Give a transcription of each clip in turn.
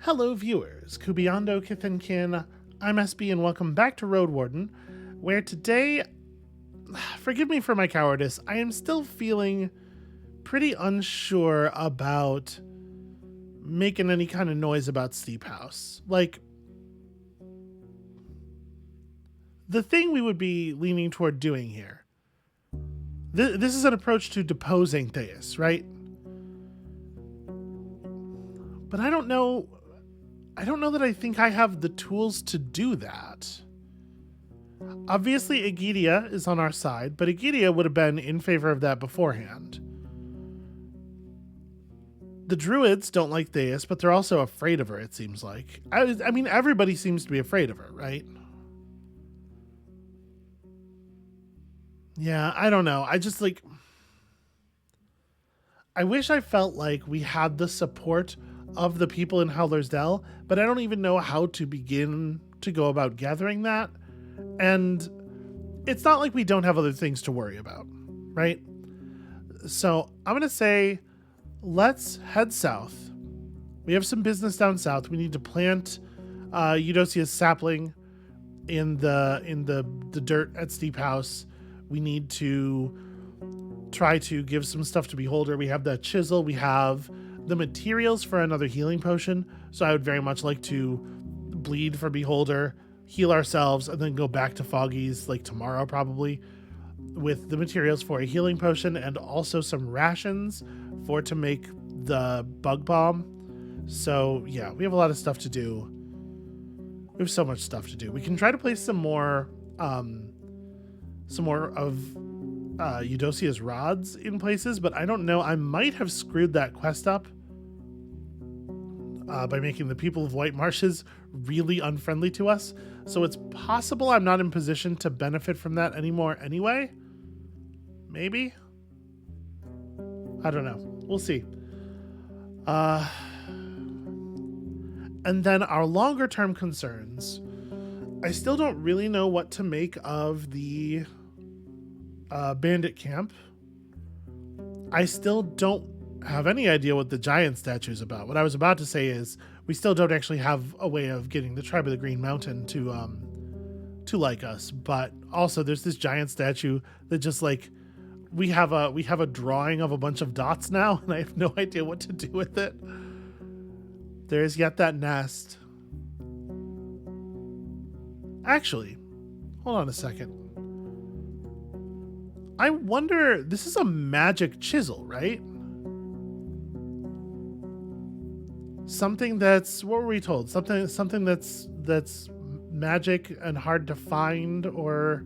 Hello viewers, Kubiando Kithinkin, I'm SB and welcome back to Roadwarden, where today, forgive me for my cowardice, I am still feeling pretty unsure about making any kind of noise about Steep House. Like, the thing we would be leaning toward doing here, this is an approach to deposing Theus, right? But I don't know that I think I have the tools to do that. Obviously, Aegidia is on our side, but Aegidia would have been in favor of that beforehand. The Druids don't like Theus, but they're also afraid of her, it seems like. I mean, everybody seems to be afraid of her, right? Yeah, I don't know. I wish I felt like we had the support of the people in Howler's Dell, but I don't even know how to begin to go about gathering that. And it's not like we don't have other things to worry about, right? So I'm going to say, let's head south. We have some business down south. We need to plant Eudocia's sapling in the dirt at Steep House. We need to try to give some stuff to Beholder. We have that chisel. We have the materials for another healing potion. So I would very much like to bleed for Beholder, heal ourselves, and then go back to Foggy's like tomorrow probably with the materials for a healing potion and also some rations to make the bug bomb. So yeah, we have a lot of stuff to do. We have so much stuff to do. We can try to place some more of Eudocia's rods in places, but I don't know. I might have screwed that quest up by making the people of White Marshes really unfriendly to us. So it's possible I'm not in position to benefit from that anymore anyway. Maybe. I don't know. We'll see. And then our longer term concerns. I still don't really know what to make of the bandit camp. I still don't have any idea what the giant statue is about. What I was about to say is we still don't actually have a way of getting the tribe of the Green Mountain to like us, but also there's this giant statue that just like we have a drawing of a bunch of dots now, and I have no idea what to do with it. There's yet that nest. Actually, hold on a second. I wonder, this is a magic chisel, right? Something that's, what were we told? Something that's magic and hard to find or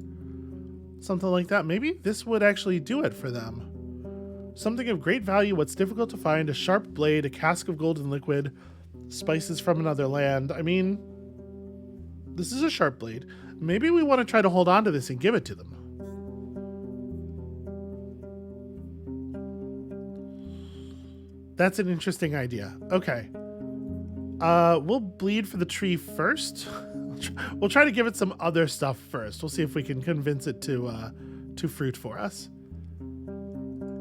something like that. Maybe this would actually do it for them. Something of great value, what's difficult to find, a sharp blade, a cask of golden liquid, spices from another land. I mean, this is a sharp blade. Maybe we want to try to hold on to this and give it to them. That's an interesting idea. Okay. We'll bleed for the tree first. We'll try to give it some other stuff first. We'll see if we can convince it to fruit for us.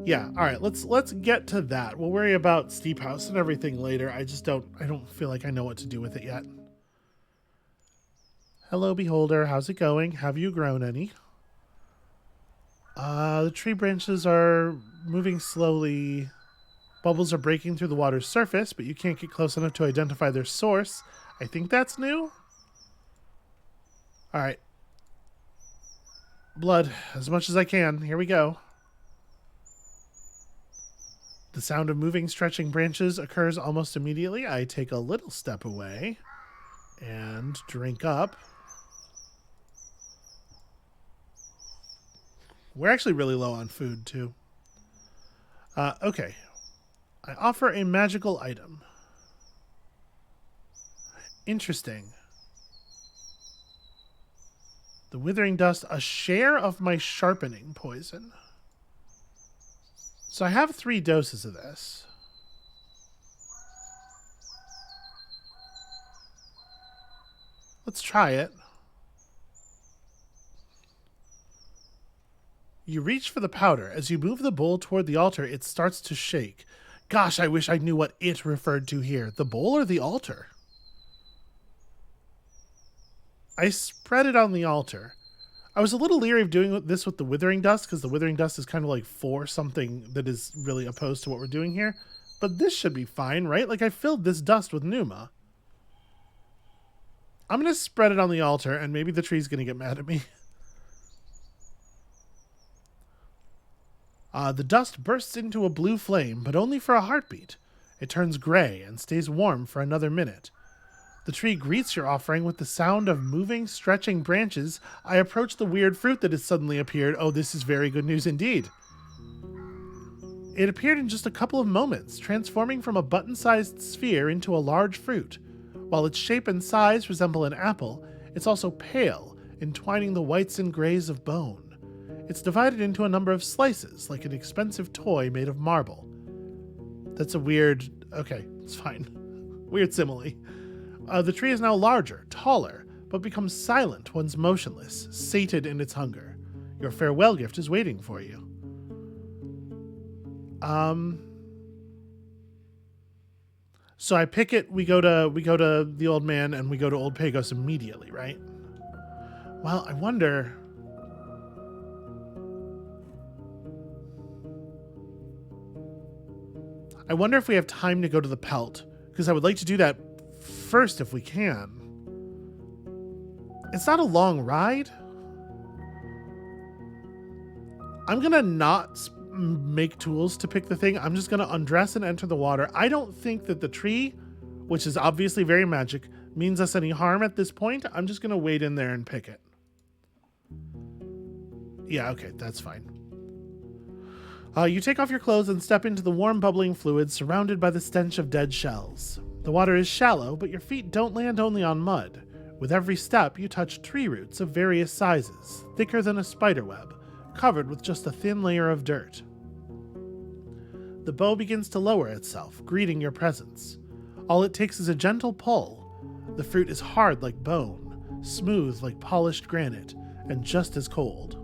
Yeah, all right, let's get to that. We'll worry about Steep House and everything later. I don't feel like I know what to do with it yet. Hello, Beholder. How's it going? Have you grown any? The tree branches are moving slowly. Bubbles are breaking through the water's surface, but you can't get close enough to identify their source. I think that's new. All right. Blood, as much as I can. Here we go. The sound of moving, stretching branches occurs almost immediately. I take a little step away and drink up. We're actually really low on food, too. Okay. I offer a magical item. Interesting. The withering dust, a share of my sharpening poison. So I have 3 doses of this. Let's try it. You reach for the powder. As you move the bowl toward the altar, it starts to shake. Gosh, I wish I knew what it referred to here. The bowl or the altar? I spread it on the altar. I was a little leery of doing this with the withering dust because the withering dust is kind of like for something that is really opposed to what we're doing here. But this should be fine, right? Like I filled this dust with Pneuma. I'm going to spread it on the altar and maybe the tree's going to get mad at me. The dust bursts into a blue flame, but only for a heartbeat. It turns gray and stays warm for another minute. The tree greets your offering with the sound of moving, stretching branches. I approach the weird fruit that has suddenly appeared. Oh, this is very good news indeed. It appeared in just a couple of moments, transforming from a button-sized sphere into a large fruit. While its shape and size resemble an apple, it's also pale, entwining the whites and grays of bone. It's divided into a number of slices, like an expensive toy made of marble. That's a weird... Okay, it's fine. Weird simile. The tree is now larger, taller, but becomes silent once motionless, sated in its hunger. Your farewell gift is waiting for you. So I pick it, we go to the old man, and we go to Old Pagos immediately, right? Well, I wonder... if we have time to go to the pelt, because I would like to do that first if we can. It's not a long ride. I'm gonna not make tools to pick the thing. I'm just gonna undress and enter the water. I don't think that the tree, which is obviously very magic, means us any harm at this point. I'm just gonna wade in there and pick it. Yeah, okay, that's fine. You take off your clothes and step into the warm bubbling fluid surrounded by the stench of dead shells. The water is shallow, but your feet don't land only on mud. With every step, you touch tree roots of various sizes, thicker than a spider web, covered with just a thin layer of dirt. The bow begins to lower itself, greeting your presence. All it takes is a gentle pull. The fruit is hard like bone, smooth like polished granite, and just as cold.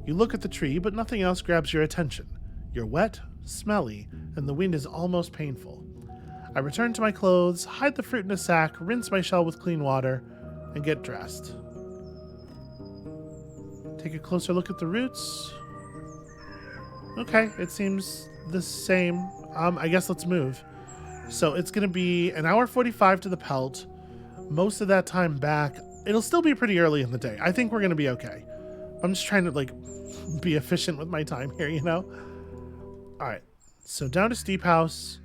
You look at the tree, but nothing else grabs your attention. You're wet, smelly, and the wind is almost painful. I return to my clothes, hide the fruit in a sack, rinse my shell with clean water, and get dressed. Take a closer look at the roots. Okay, it seems the same. I guess let's move. So it's going to be an hour 45 to the pelt. Most of that time back. It'll still be pretty early in the day. I think we're going to be okay. I'm just trying to, be efficient with my time here, you know? Alright, so down to Steep House.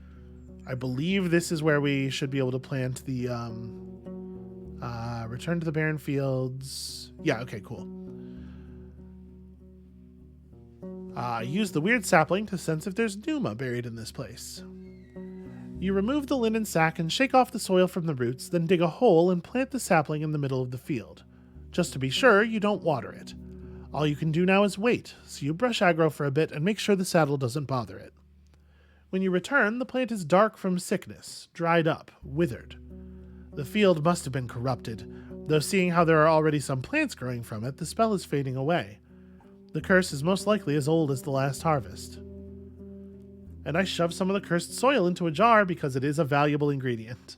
I believe this is where we should be able to plant the, return to the barren fields. Yeah, okay, cool. Use the weird sapling to sense if there's Pneuma buried in this place. You remove the linen sack and shake off the soil from the roots, then dig a hole and plant the sapling in the middle of the field. Just to be sure, you don't water it. All you can do now is wait, so you brush aggro for a bit and make sure the saddle doesn't bother it. When you return, the plant is dark from sickness, dried up, withered. The field must have been corrupted, though seeing how there are already some plants growing from it, the spell is fading away. The curse is most likely as old as the last harvest. And I shove some of the cursed soil into a jar because it is a valuable ingredient.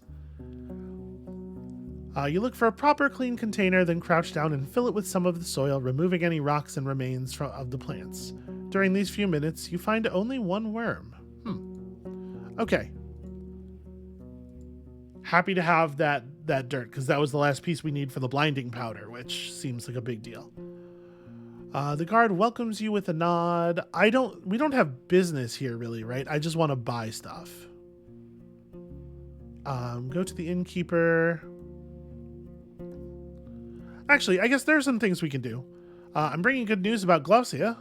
You look for a proper clean container, then crouch down and fill it with some of the soil, removing any rocks and remains of the plants. During these few minutes, you find only one worm. Okay. Happy to have that dirt, because that was the last piece we need for the blinding powder, which seems like a big deal. The guard welcomes you with a nod. We don't have business here really, right? I just want to buy stuff. Go to the innkeeper. Actually, I guess there are some things we can do. I'm bringing good news about Glaucia.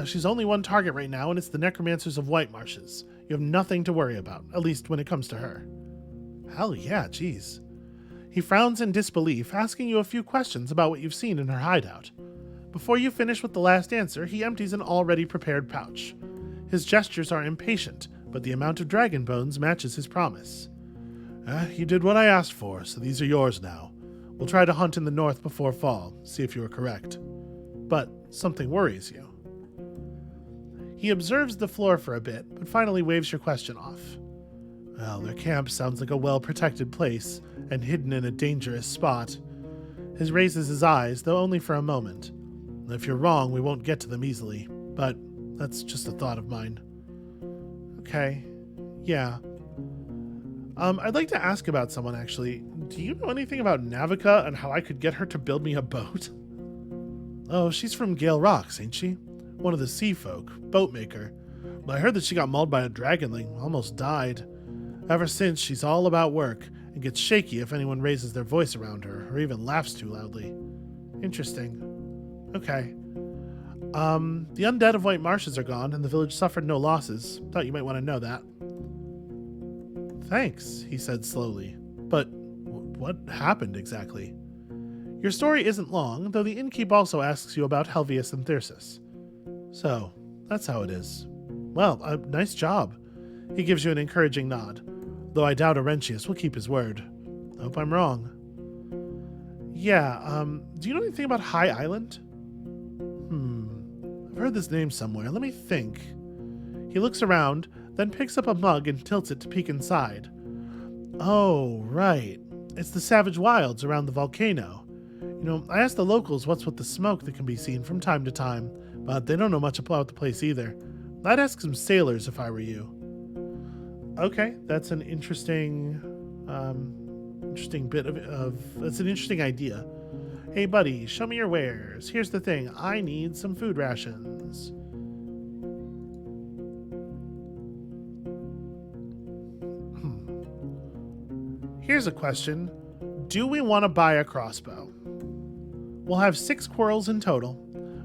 She's only one target right now, and it's the necromancers of White Marshes. You have nothing to worry about, at least when it comes to her. Hell yeah, geez. He frowns in disbelief, asking you a few questions about what you've seen in her hideout. Before you finish with the last answer, he empties an already prepared pouch. His gestures are impatient, but the amount of dragon bones matches his promise. You did what I asked for, so these are yours now. We'll try to hunt in the north before fall, see if you were correct. But something worries you. He observes the floor for a bit, but finally waves your question off. Well, their camp sounds like a well-protected place, and hidden in a dangerous spot. He raises his eyes, though only for a moment. If you're wrong, we won't get to them easily, but that's just a thought of mine. Okay. Yeah. I'd like to ask about someone, actually. Do you know anything about Navica and how I could get her to build me a boat? Oh, she's from Gale Rocks, ain't she? One of the sea folk, boat maker. I heard that she got mauled by a dragonling, almost died. Ever since, she's all about work and gets shaky if anyone raises their voice around her or even laughs too loudly. Interesting. Okay. The undead of White Marshes are gone and the village suffered no losses. Thought you might want to know that. Thanks, he said slowly. But what happened exactly? Your story isn't long, though the innkeep also asks you about Helvius and Thyrsus. So, that's how it is. Well, nice job. He gives you an encouraging nod, though I doubt Aurentius will keep his word. Hope I'm wrong. Yeah, do you know anything about High Island? I've heard this name somewhere. Let me think. He looks around, then picks up a mug and tilts it to peek inside. Oh, right. It's the savage wilds around the volcano. I asked the locals what's with the smoke that can be seen from time to time, but they don't know much about the place either. I'd ask some sailors if I were you. Okay, that's an interesting bit of that's an interesting idea. Hey buddy, show me your wares. Here's the thing, I need some food rations. Here's a question. Do we want to buy a crossbow? We'll have 6 quarrels in total.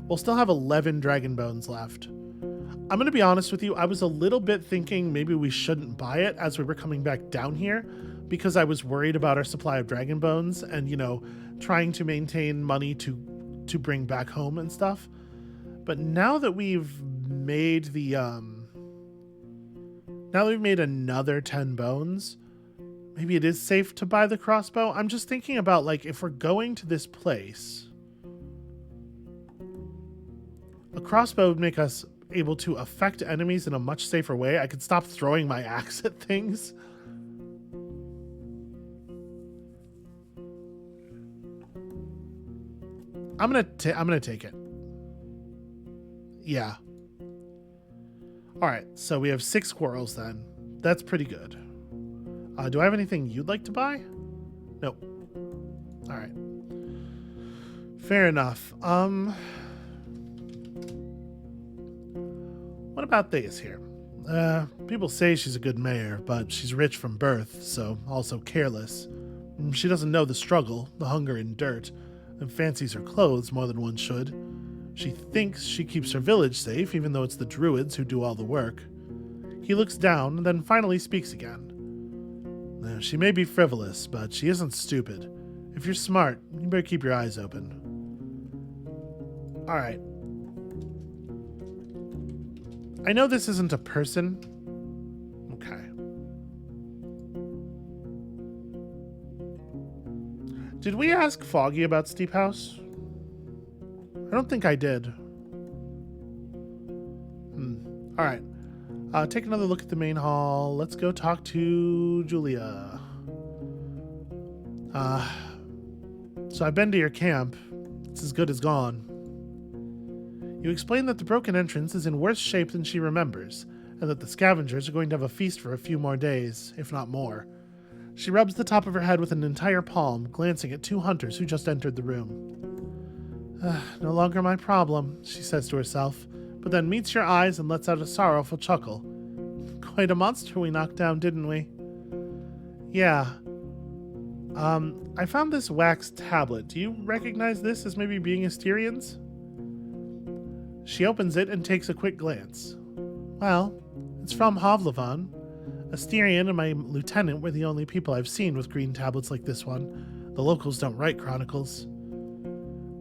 We'll still have 11 dragon bones left. I'm going to be honest with you, I was a little bit thinking maybe we shouldn't buy it as we were coming back down here because I was worried about our supply of dragon bones and, trying to maintain money to bring back home and stuff. But now that we've made another 10 bones, maybe it is safe to buy the crossbow. I'm just thinking about, if we're going to this place, a crossbow would make us able to affect enemies in a much safer way. I could stop throwing my axe at things. I'm gonna take it. Yeah. All right, so we have 6 quarrels then. That's pretty good. Do I have anything you'd like to buy? Nope. All right. Fair enough. What about Thais here? People say she's a good mayor, but she's rich from birth, so also careless. She doesn't know the struggle, the hunger and dirt, and fancies her clothes more than one should. She thinks she keeps her village safe, even though it's the druids who do all the work. He looks down, and then finally speaks again. She may be frivolous, but she isn't stupid. If you're smart, you better keep your eyes open. Alright. I know this isn't a person. Okay. Did we ask Foggy about Steep House? I don't think I did. Alright. Take another look at the main hall. Let's go talk to Julia. So I've been to your camp. It's as good as gone. You explain that the broken entrance is in worse shape than she remembers, and that the scavengers are going to have a feast for a few more days, if not more. She rubs the top of her head with an entire palm, glancing at 2 hunters who just entered the room. No longer my problem, she says to herself, but then meets your eyes and lets out a sorrowful chuckle. Quite a monster we knocked down, didn't we? Yeah. I found this wax tablet. Do you recognize this as maybe being Asterian's? She opens it and takes a quick glance. Well, it's from Hovlevan. Asterian and my lieutenant were the only people I've seen with green tablets like this one. The locals don't write chronicles.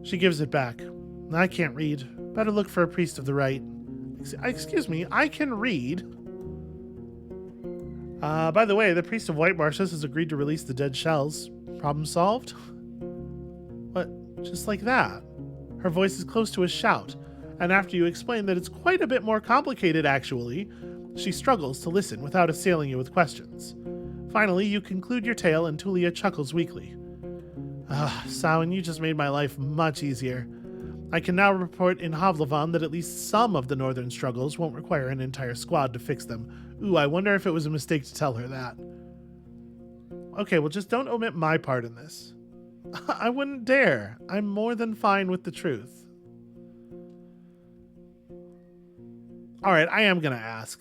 She gives it back. I can't read. Better look for a priest of the right. Excuse me, I can read. By the way, the priest of White Marshes has agreed to release the dead shells. Problem solved? What? Just like that? Her voice is close to a shout, and after you explain that it's quite a bit more complicated, actually, she struggles to listen without assailing you with questions. Finally, you conclude your tale, and Tulia chuckles weakly. Samhain, you just made my life much easier. I can now report in Havlavan that at least some of the northern struggles won't require an entire squad to fix them. Ooh, I wonder if it was a mistake to tell her that. Okay, well, just don't omit my part in this. I wouldn't dare. I'm more than fine with the truth. All right, I am going to ask.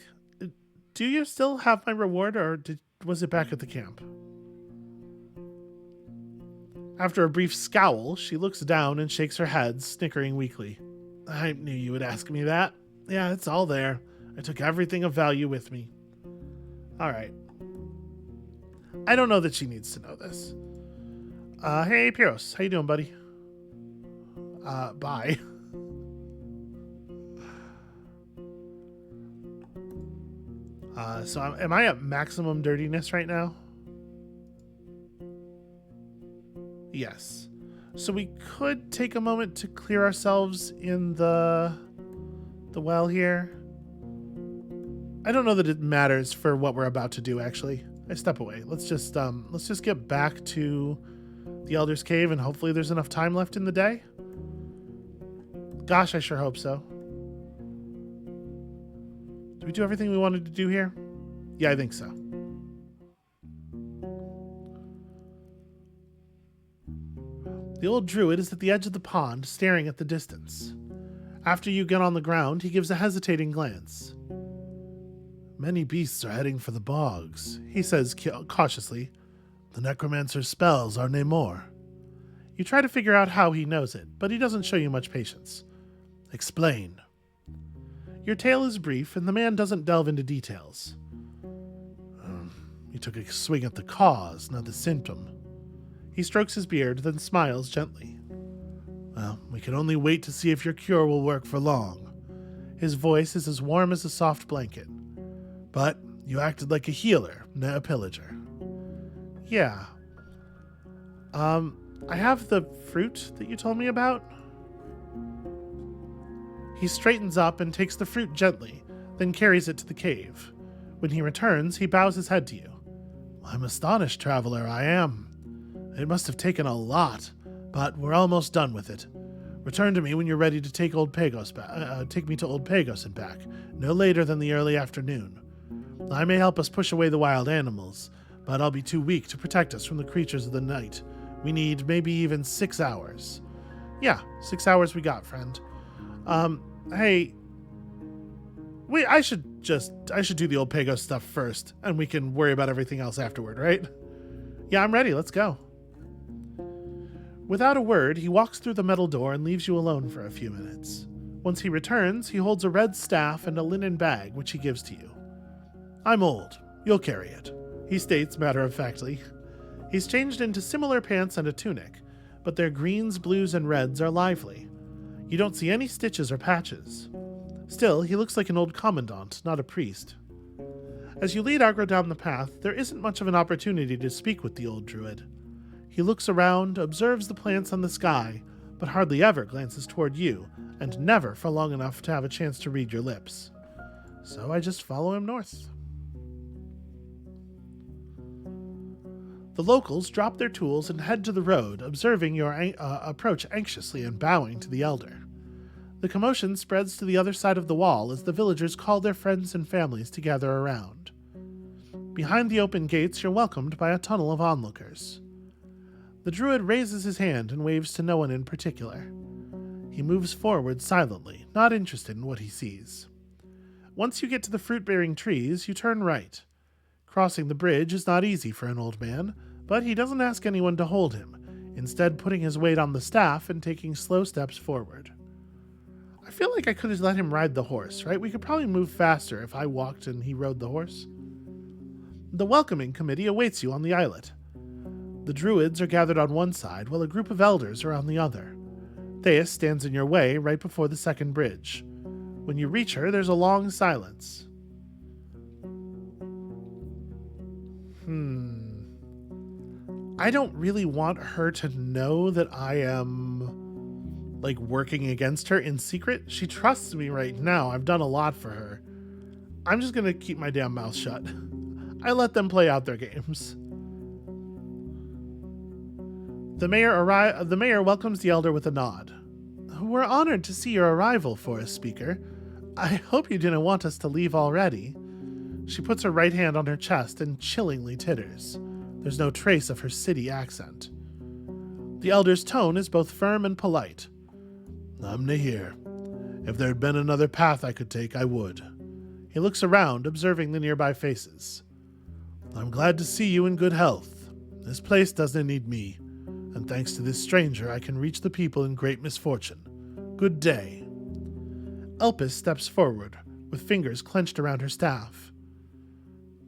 Do you still have my reward, or was it back at the camp? After a brief scowl, she looks down and shakes her head, snickering weakly. I knew you would ask me that. Yeah, it's all there. I took everything of value with me. All right. I don't know that she needs to know this. Hey, Pyros. How you doing, buddy? Bye. So am I at maximum dirtiness right now? Yes. So we could take a moment to clear ourselves in the well here. I don't know that it matters for what we're about to do, actually. I step away. Let's just get back to the Elder's Cave, and hopefully there's enough time left in the day. Gosh, I sure hope so. Did we do everything we wanted to do here? Yeah, I think so. The old druid is at the edge of the pond, staring at the distance. After you get on the ground, he gives a hesitating glance. Many beasts are heading for the bogs, he says cautiously. The necromancer's spells are nae more. You try to figure out how he knows it, but he doesn't show you much patience. Explain. Your tale is brief, and the man doesn't delve into details. You took a swing at the cause, not the symptom. He strokes his beard, then smiles gently. Well, we can only wait to see if your cure will work for long. His voice is as warm as a soft blanket. But you acted like a healer, not a pillager. Yeah. I have the fruit that you told me about. He straightens up and takes the fruit gently, then carries it to the cave. When he returns, he bows his head to you. I'm astonished, traveler, I am. It must have taken a lot, but we're almost done with it. Return to me when you're ready to take Old Pagos take me to Old Pagos and back, no later than the early afternoon. I may help us push away the wild animals, but I'll be too weak to protect us from the creatures of the night. We need maybe even 6 hours. Yeah, 6 hours we got, friend. Hey, I should do the Old Pagos stuff first, and we can worry about everything else afterward, right? Yeah, I'm ready. Let's go. Without a word, he walks through the metal door and leaves you alone for a few minutes. Once he returns, he holds a red staff and a linen bag, which he gives to you. I'm old. You'll carry it, he states matter-of-factly. He's changed into similar pants and a tunic, but their greens, blues, and reds are lively. You don't see any stitches or patches. Still, he looks like an old commandant, not a priest. As you lead Agro down the path, there isn't much of an opportunity to speak with the old druid. He looks around, observes the plants on the sky, but hardly ever glances toward you, and never for long enough to have a chance to read your lips. So I just follow him north. The locals drop their tools and head to the road, observing your approach anxiously and bowing to the elder. The commotion spreads to the other side of the wall as the villagers call their friends and families to gather around. Behind the open gates, you're welcomed by a tunnel of onlookers. The druid raises his hand and waves to no one in particular. He moves forward silently, not interested in what he sees. Once you get to the fruit-bearing trees, you turn right. Crossing the bridge is not easy for an old man, but he doesn't ask anyone to hold him, instead putting his weight on the staff and taking slow steps forward. I feel like I could have let him ride the horse, right? We could probably move faster if I walked and he rode the horse. The welcoming committee awaits you on the islet. The druids are gathered on one side, while a group of elders are on the other. Theus stands in your way right before the second bridge. When you reach her, there's a long silence. I don't really want her to know that I am, working against her in secret. She trusts me right now. I've done a lot for her. I'm just gonna keep my damn mouth shut. I let them play out their games. The mayor welcomes the elder with a nod. We're honored to see your arrival, Forest Speaker. I hope you didn't want us to leave already. She puts her right hand on her chest and chillingly titters. There's no trace of her city accent. The elder's tone is both firm and polite. I'm Nahir. If there had been another path I could take, I would. He looks around, observing the nearby faces. I'm glad to see you in good health. This place doesn't need me, and thanks to this stranger, I can reach the people in great misfortune. Good day. Elpis steps forward, with fingers clenched around her staff.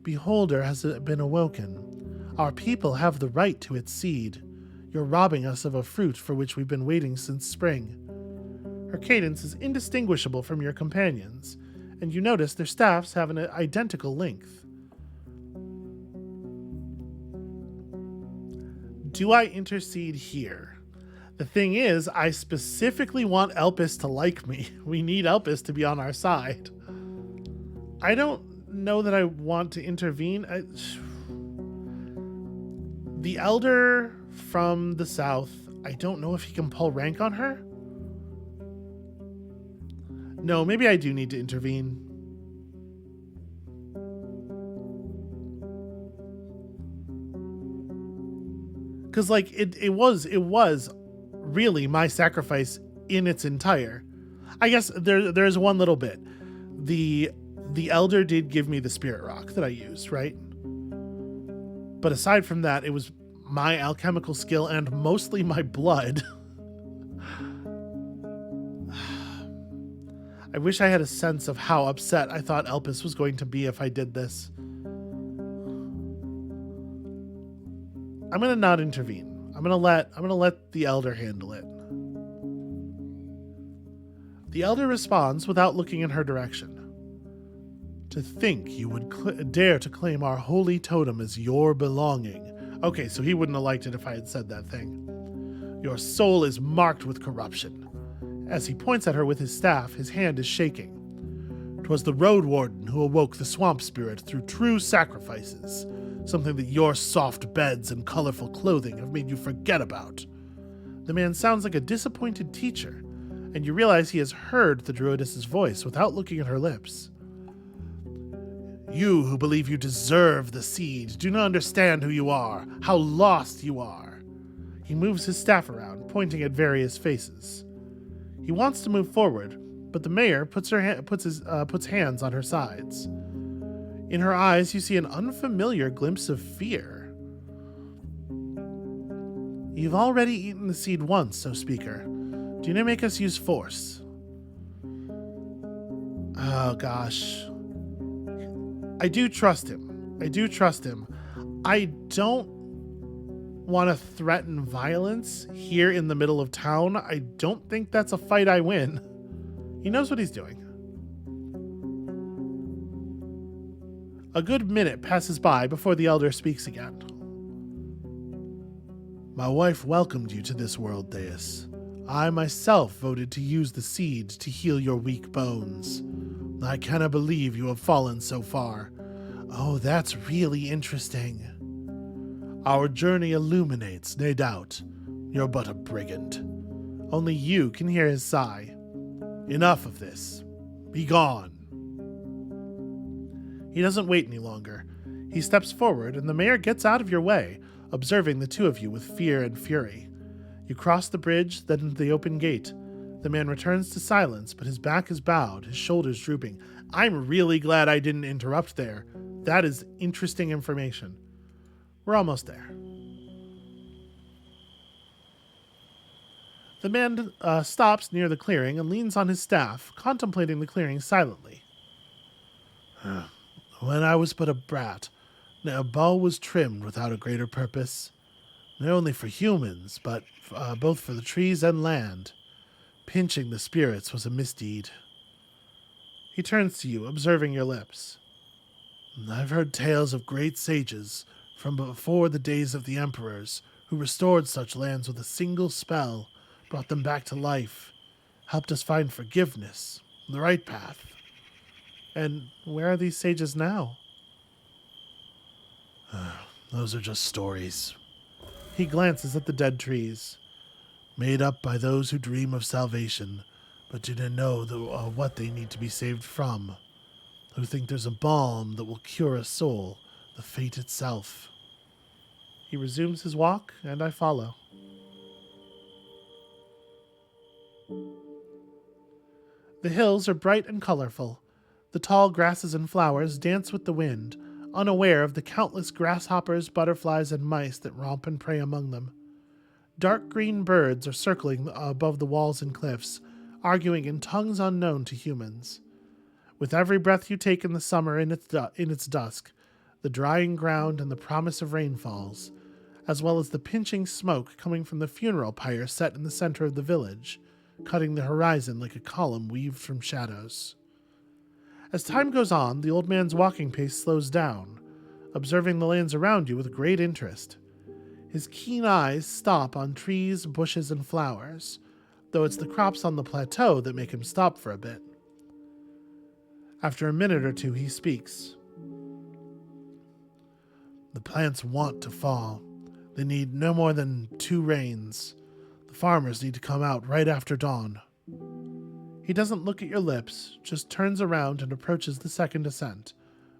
Beholder has been awoken. Our people have the right to its seed. You're robbing us of a fruit for which we've been waiting since spring. Her cadence is indistinguishable from your companions, and you notice their staffs have an identical length. Do I intercede here? The thing is, I specifically want Elpis to like me. We need Elpis to be on our side. I don't know that I want to intervene. The elder from the south, I don't know if he can pull rank on her. No, maybe I do need to intervene. Because, like, it was really my sacrifice in its entire. I guess there's one little bit. The elder did give me the spirit rock that I used, right? But aside from that, it was my alchemical skill and mostly my blood. I wish I had a sense of how upset I thought Elpis was going to be if I did this. I'm gonna not intervene. I'm gonna let the elder handle it. The elder responds without looking in her direction. To think you would dare to claim our holy totem as your belonging. Okay, so he wouldn't have liked it if I had said that thing. Your soul is marked with corruption. As he points at her with his staff, his hand is shaking. 'Twas the Roadwarden who awoke the swamp spirit through true sacrifices, something that your soft beds and colorful clothing have made you forget about. The man sounds like a disappointed teacher, and you realize he has heard the druidess's voice without looking at her lips. You who believe you deserve the seed do not understand who you are, how lost you are. He moves his staff around, pointing at various faces. He wants to move forward, but the mayor puts hands on her sides. In her eyes, you see an unfamiliar glimpse of fear. You've already eaten the seed once, so speaker. Do you make us use force? Oh, gosh. I do trust him. I don't want to threaten violence here in the middle of town. I don't think that's a fight I win. He knows what he's doing. A good minute passes by before the elder speaks again. My wife welcomed you to this world, Deus. I myself voted to use the seed to heal your weak bones. I cannot believe you have fallen so far. Oh, that's really interesting. Our journey illuminates, no doubt. You're but a brigand. Only you can hear his sigh. Enough of this. Be gone. He doesn't wait any longer. He steps forward, and the mayor gets out of your way, observing the two of you with fear and fury. You cross the bridge, then into the open gate. The man returns to silence, but his back is bowed, his shoulders drooping. I'm really glad I didn't interrupt there. That is interesting information. We're almost there. The man stops near the clearing and leans on his staff, contemplating the clearing silently. When I was but a brat, a bow was trimmed without a greater purpose. Not only for humans, but both for the trees and land. Pinching the spirits was a misdeed. He turns to you, observing your lips. I've heard tales of great sages from before the days of the emperors who restored such lands with a single spell, brought them back to life, helped us find forgiveness, the right path. And where are these sages now? Those are just stories. He glances at the dead trees. Made up by those who dream of salvation, but do not know what they need to be saved from. Who think there's a balm that will cure a soul, the fate itself. He resumes his walk, and I follow. The hills are bright and colorful. The tall grasses and flowers dance with the wind, unaware of the countless grasshoppers, butterflies, and mice that romp and prey among them. Dark green birds are circling above the walls and cliffs, arguing in tongues unknown to humans. With every breath you take in the summer in its dusk, the drying ground and the promise of rainfalls, as well as the pinching smoke coming from the funeral pyre set in the center of the village, cutting the horizon like a column weaved from shadows. As time goes on, the old man's walking pace slows down, observing the lands around you with great interest. His keen eyes stop on trees, bushes, and flowers, though it's the crops on the plateau that make him stop for a bit. After a minute or two, he speaks. The plants want to fall. They need no more than 2 rains. The farmers need to come out right after dawn. He doesn't look at your lips, just turns around and approaches the second ascent,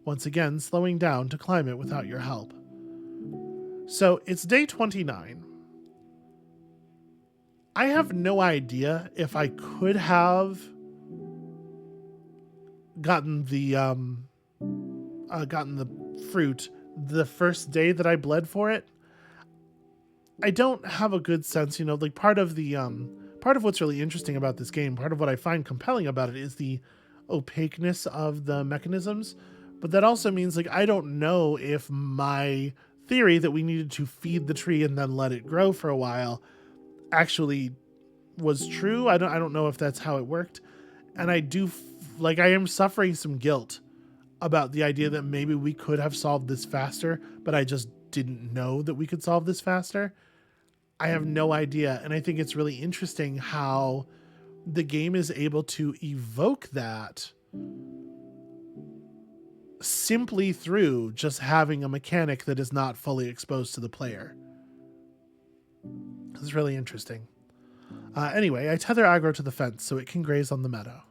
once again slowing down to climb it without your help. So it's day 29. I have no idea if I could have gotten the fruit the first day that I bled for it. I don't have a good sense, like part of what's really interesting about this game, part of what I find compelling about it is the opaqueness of the mechanisms, but that also means I don't know if my theory that we needed to feed the tree and then let it grow for a while actually was true. I don't know if that's how it worked. And I do I am suffering some guilt about the idea that maybe we could have solved this faster, but I just didn't know that we could solve this faster. I have no idea. And I think it's really interesting how the game is able to evoke that simply through just having a mechanic that is not fully exposed to the player. It's really interesting. Anyway, I tether Agro to the fence so it can graze on the meadow.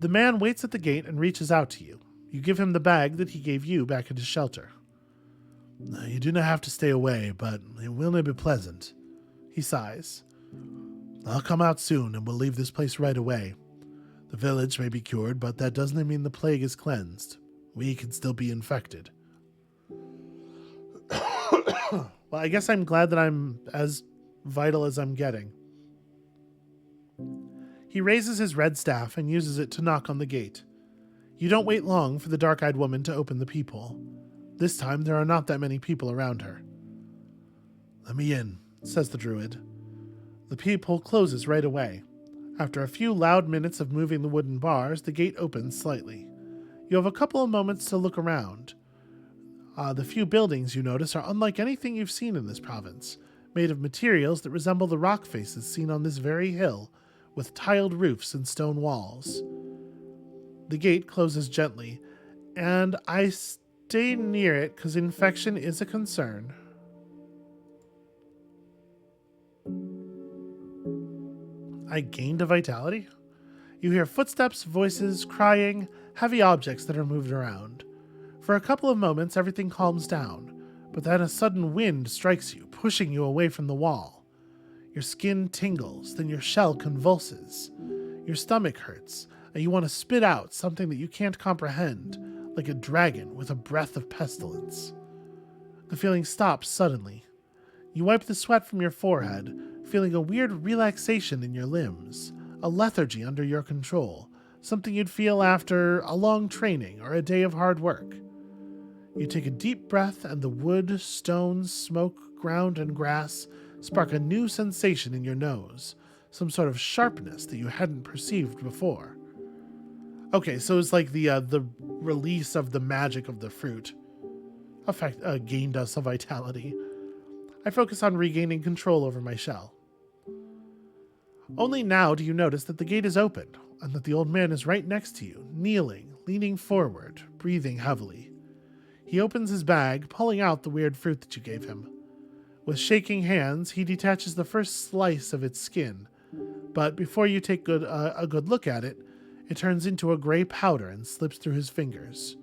The man waits at the gate and reaches out to you. You give him the bag that he gave you back at his shelter. You do not have to stay away, but it will not be pleasant. He sighs. I'll come out soon and we'll leave this place right away. The village may be cured, but that doesn't mean the plague is cleansed. We can still be infected. Well, I guess I'm glad that I'm as vital as I'm getting. He raises his red staff and uses it to knock on the gate. You don't wait long for the dark-eyed woman to open the peephole. This time there are not that many people around her. Let me in, says the druid. The peephole closes right away. After a few loud minutes of moving the wooden bars, the gate opens slightly. You have a couple of moments to look around. The few buildings you notice are unlike anything you've seen in this province, made of materials that resemble the rock faces seen on this very hill, with tiled roofs and stone walls. The gate closes gently, and I stay near it because infection is a concern. I gained a vitality? You hear footsteps, voices, crying, heavy objects that are moved around. For a couple of moments, everything calms down, but then a sudden wind strikes you, pushing you away from the wall. Your skin tingles, then your shell convulses. Your stomach hurts, and you want to spit out something that you can't comprehend, like a dragon with a breath of pestilence. The feeling stops suddenly. You wipe the sweat from your forehead, feeling a weird relaxation in your limbs, a lethargy under your control, something you'd feel after a long training or a day of hard work. You take a deep breath, and the wood, stones, smoke, ground, and grass spark a new sensation in your nose, some sort of sharpness that you hadn't perceived before. Okay, so it's like the release of the magic of the fruit gained us a vitality. I focus on regaining control over my shell. Only now do you notice that the gate is open, and that the old man is right next to you, kneeling, leaning forward, breathing heavily. He opens his bag, pulling out the weird fruit that you gave him. With shaking hands, he detaches the first slice of its skin, but before you take a good look at it, it turns into a gray powder and slips through his fingers.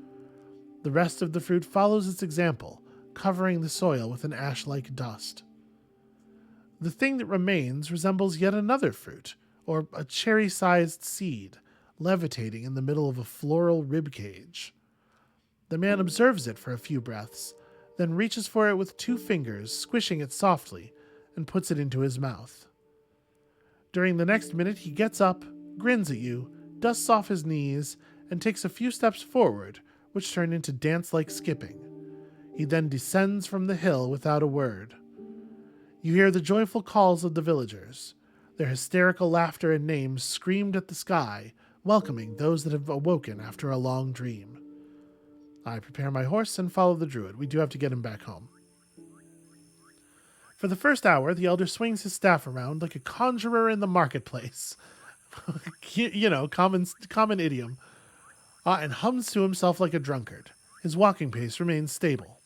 The rest of the fruit follows its example, covering the soil with an ash-like dust. The thing that remains resembles yet another fruit, or a cherry-sized seed, levitating in the middle of a floral ribcage. The man observes it for a few breaths, then reaches for it with 2 fingers, squishing it softly, and puts it into his mouth. During the next minute, he gets up, grins at you, dusts off his knees, and takes a few steps forward, which turn into dance-like skipping. He then descends from the hill without a word. You hear the joyful calls of the villagers, their hysterical laughter and names screamed at the sky, welcoming those that have awoken after a long dream. I prepare my horse and follow the druid. We do have to get him back home. For the first hour, the elder swings his staff around like a conjurer in the marketplace. Common idiom. And hums to himself like a drunkard. His walking pace remains stable.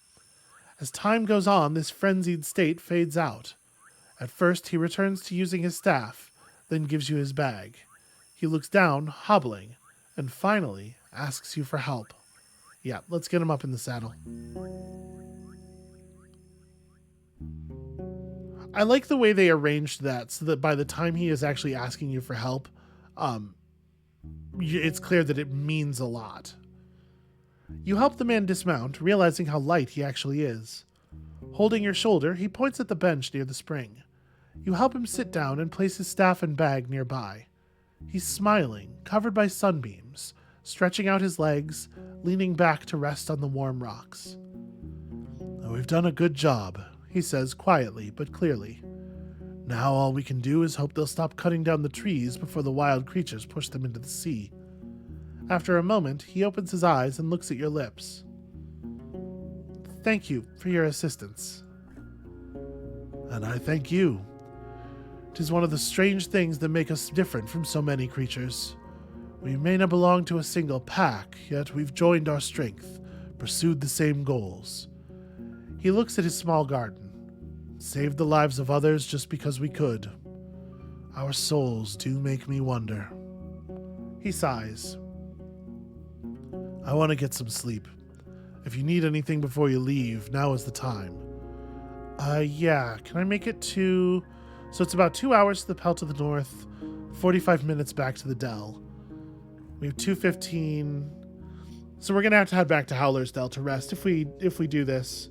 As time goes on, this frenzied state fades out. At first, he returns to using his staff, then gives you his bag. He looks down, hobbling, and finally asks you for help. Yeah, let's get him up in the saddle. I like the way they arranged that so that by the time he is actually asking you for help, it's clear that it means a lot. You help the man dismount, realizing how light he actually is. Holding your shoulder, he points at the bench near the spring. You help him sit down and place his staff and bag nearby. He's smiling, covered by sunbeams, stretching out his legs, leaning back to rest on the warm rocks. "We've done a good job," he says quietly but clearly. "Now all we can do is hope they'll stop cutting down the trees before the wild creatures push them into the sea." After a moment, he opens his eyes and looks at your lips. "Thank you for your assistance." "And I thank you. 'Tis one of the strange things that make us different from so many creatures. We may not belong to a single pack, yet we've joined our strength, pursued the same goals." He looks at his small garden. "Saved the lives of others just because we could. Our souls do make me wonder." He sighs. "I want to get some sleep. If you need anything before you leave, now is the time." Yeah, can I make it to... So it's about 2 hours to the Pell to the north, 45 minutes back to the Dell. We have 2:15. So we're going to have to head back to Howler's Dell to rest if we do this.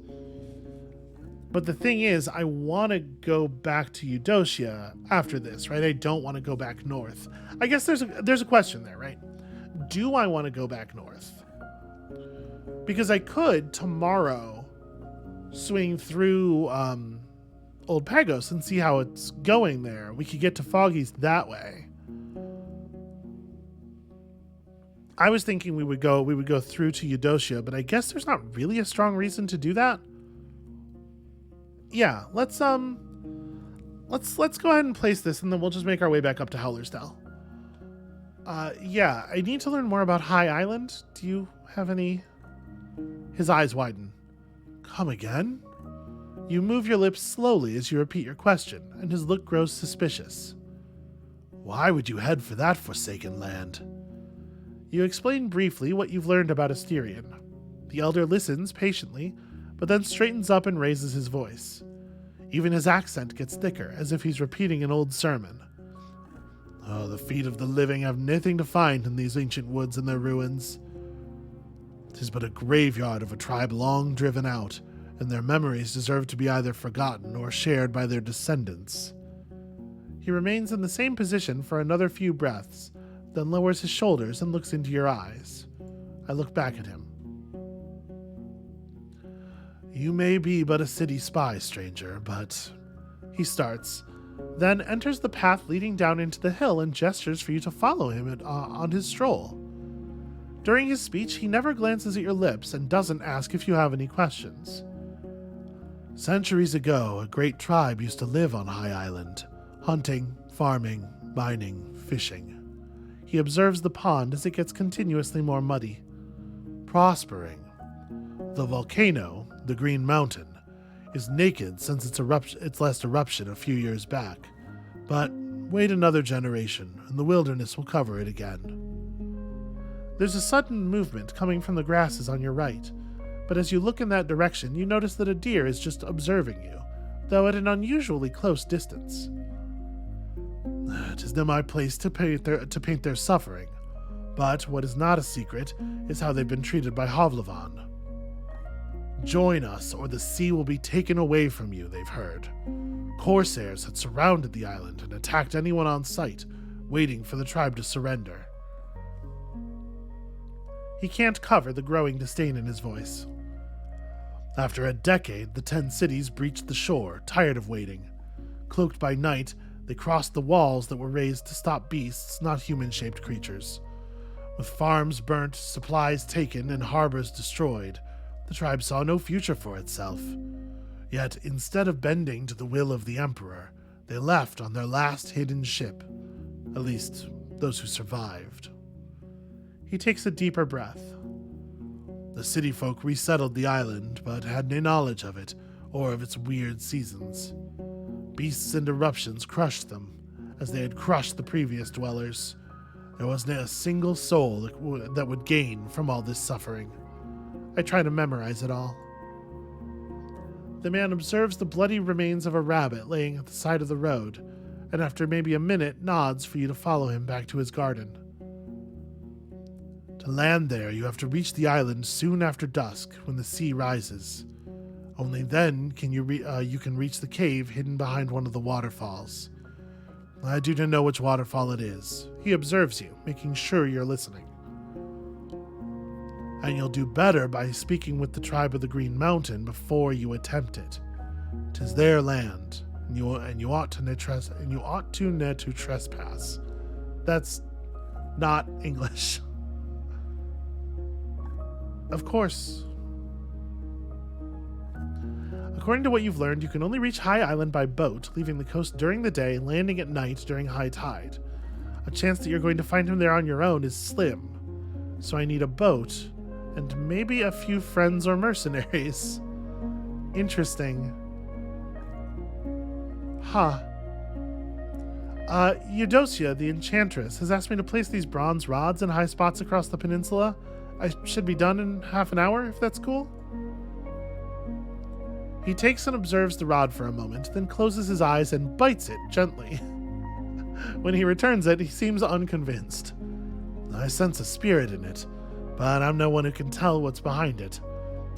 But the thing is, I want to go back to Eudocia after this, right? I don't want to go back north. I guess there's a question there, right? Do I want to go back north? Because I could tomorrow swing through Old Pagos and see how it's going there. We could get to Foggy's that way. I was thinking we would go through to Eudocia, but I guess there's not really a strong reason to do that. Yeah, let's go ahead and place this, and then we'll just make our way back up to Howler's Dell. Yeah, I need to learn more about High Island. Do you have any... His eyes widen. "Come again?" You move your lips slowly as you repeat your question, and his look grows suspicious. "Why would you head for that forsaken land?" You explain briefly what you've learned about Asterion. The elder listens patiently, but then straightens up and raises his voice. Even his accent gets thicker, as if he's repeating an old sermon. "Oh, the feet of the living have nothing to find in these ancient woods and their ruins. 'Tis but a graveyard of a tribe long driven out, and their memories deserve to be either forgotten or shared by their descendants." He remains in the same position for another few breaths, then lowers his shoulders and looks into your eyes. I look back at him. "You may be but a city spy, stranger, but..." He starts, then enters the path leading down into the hill and gestures for you to follow him on his stroll. During his speech, he never glances at your lips and doesn't ask if you have any questions. "Centuries ago, a great tribe used to live on High Island, hunting, farming, mining, fishing." He observes the pond as it gets continuously more muddy. "Prospering. The volcano, the Green Mountain, is naked since its last eruption a few years back. But wait another generation, and the wilderness will cover it again. There's a sudden movement coming from the grasses on your right, but as you look in that direction, you notice that a deer is just observing you, though at an unusually close distance. It is not my place to paint their suffering, but what is not a secret is how they've been treated by Hovlevan. Join us, or the sea will be taken away from you, they've heard. Corsairs had surrounded the island and attacked anyone on sight, waiting for the tribe to surrender. He can't cover the growing disdain in his voice. After a decade, the 10 cities breached the shore, tired of waiting. Cloaked by night, they crossed the walls that were raised to stop beasts, not human-shaped creatures. With farms burnt, supplies taken, and harbors destroyed, the tribe saw no future for itself. Yet, instead of bending to the will of the Emperor, they left on their last hidden ship. At least, those who survived. He takes a deeper breath. The city folk resettled the island, but had no knowledge of it, or of its weird seasons. Beasts and eruptions crushed them, as they had crushed the previous dwellers. There wasn't a single soul that would gain from all this suffering. I try to memorize it all. The man observes the bloody remains of a rabbit laying at the side of the road, and after maybe a minute nods for you to follow him back to his garden. To land there, you have to reach the island soon after dusk, when the sea rises. Only then can you can reach the cave hidden behind one of the waterfalls. I do not know which waterfall it is. He observes you, making sure you're listening. And you'll do better by speaking with the tribe of the Green Mountain before you attempt it. 'Tis their land, and you ought to trespass. That's not English. Of course. According to what you've learned, you can only reach High Island by boat, leaving the coast during the day, landing at night during high tide. A chance that you're going to find him there on your own is slim. So I need a boat, and maybe a few friends or mercenaries. Interesting. Huh. Eudocia, the enchantress, has asked me to place these bronze rods in high spots across the peninsula. I should be done in half an hour, if that's cool. He takes and observes the rod for a moment, then closes his eyes and bites it gently. When he returns it, he seems unconvinced. I sense a spirit in it, but I'm no one who can tell what's behind it.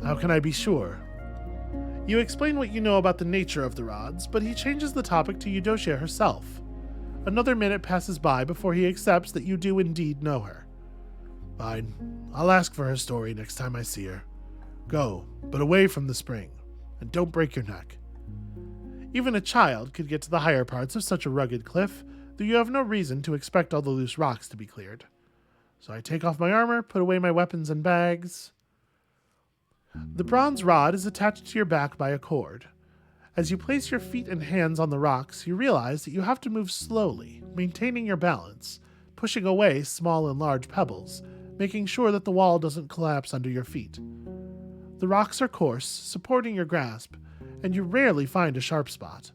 How can I be sure? You explain what you know about the nature of the rods, but he changes the topic to Eudocia herself. Another minute passes by before he accepts that you do indeed know her. Fine. I'll ask for her story next time I see her. Go, but away from the spring, and don't break your neck. Even a child could get to the higher parts of such a rugged cliff, though you have no reason to expect all the loose rocks to be cleared. So I take off my armor, put away my weapons and bags. The bronze rod is attached to your back by a cord. As you place your feet and hands on the rocks, you realize that you have to move slowly, maintaining your balance, pushing away small and large pebbles, making sure that the wall doesn't collapse under your feet. The rocks are coarse, supporting your grasp, and you rarely find a sharp spot.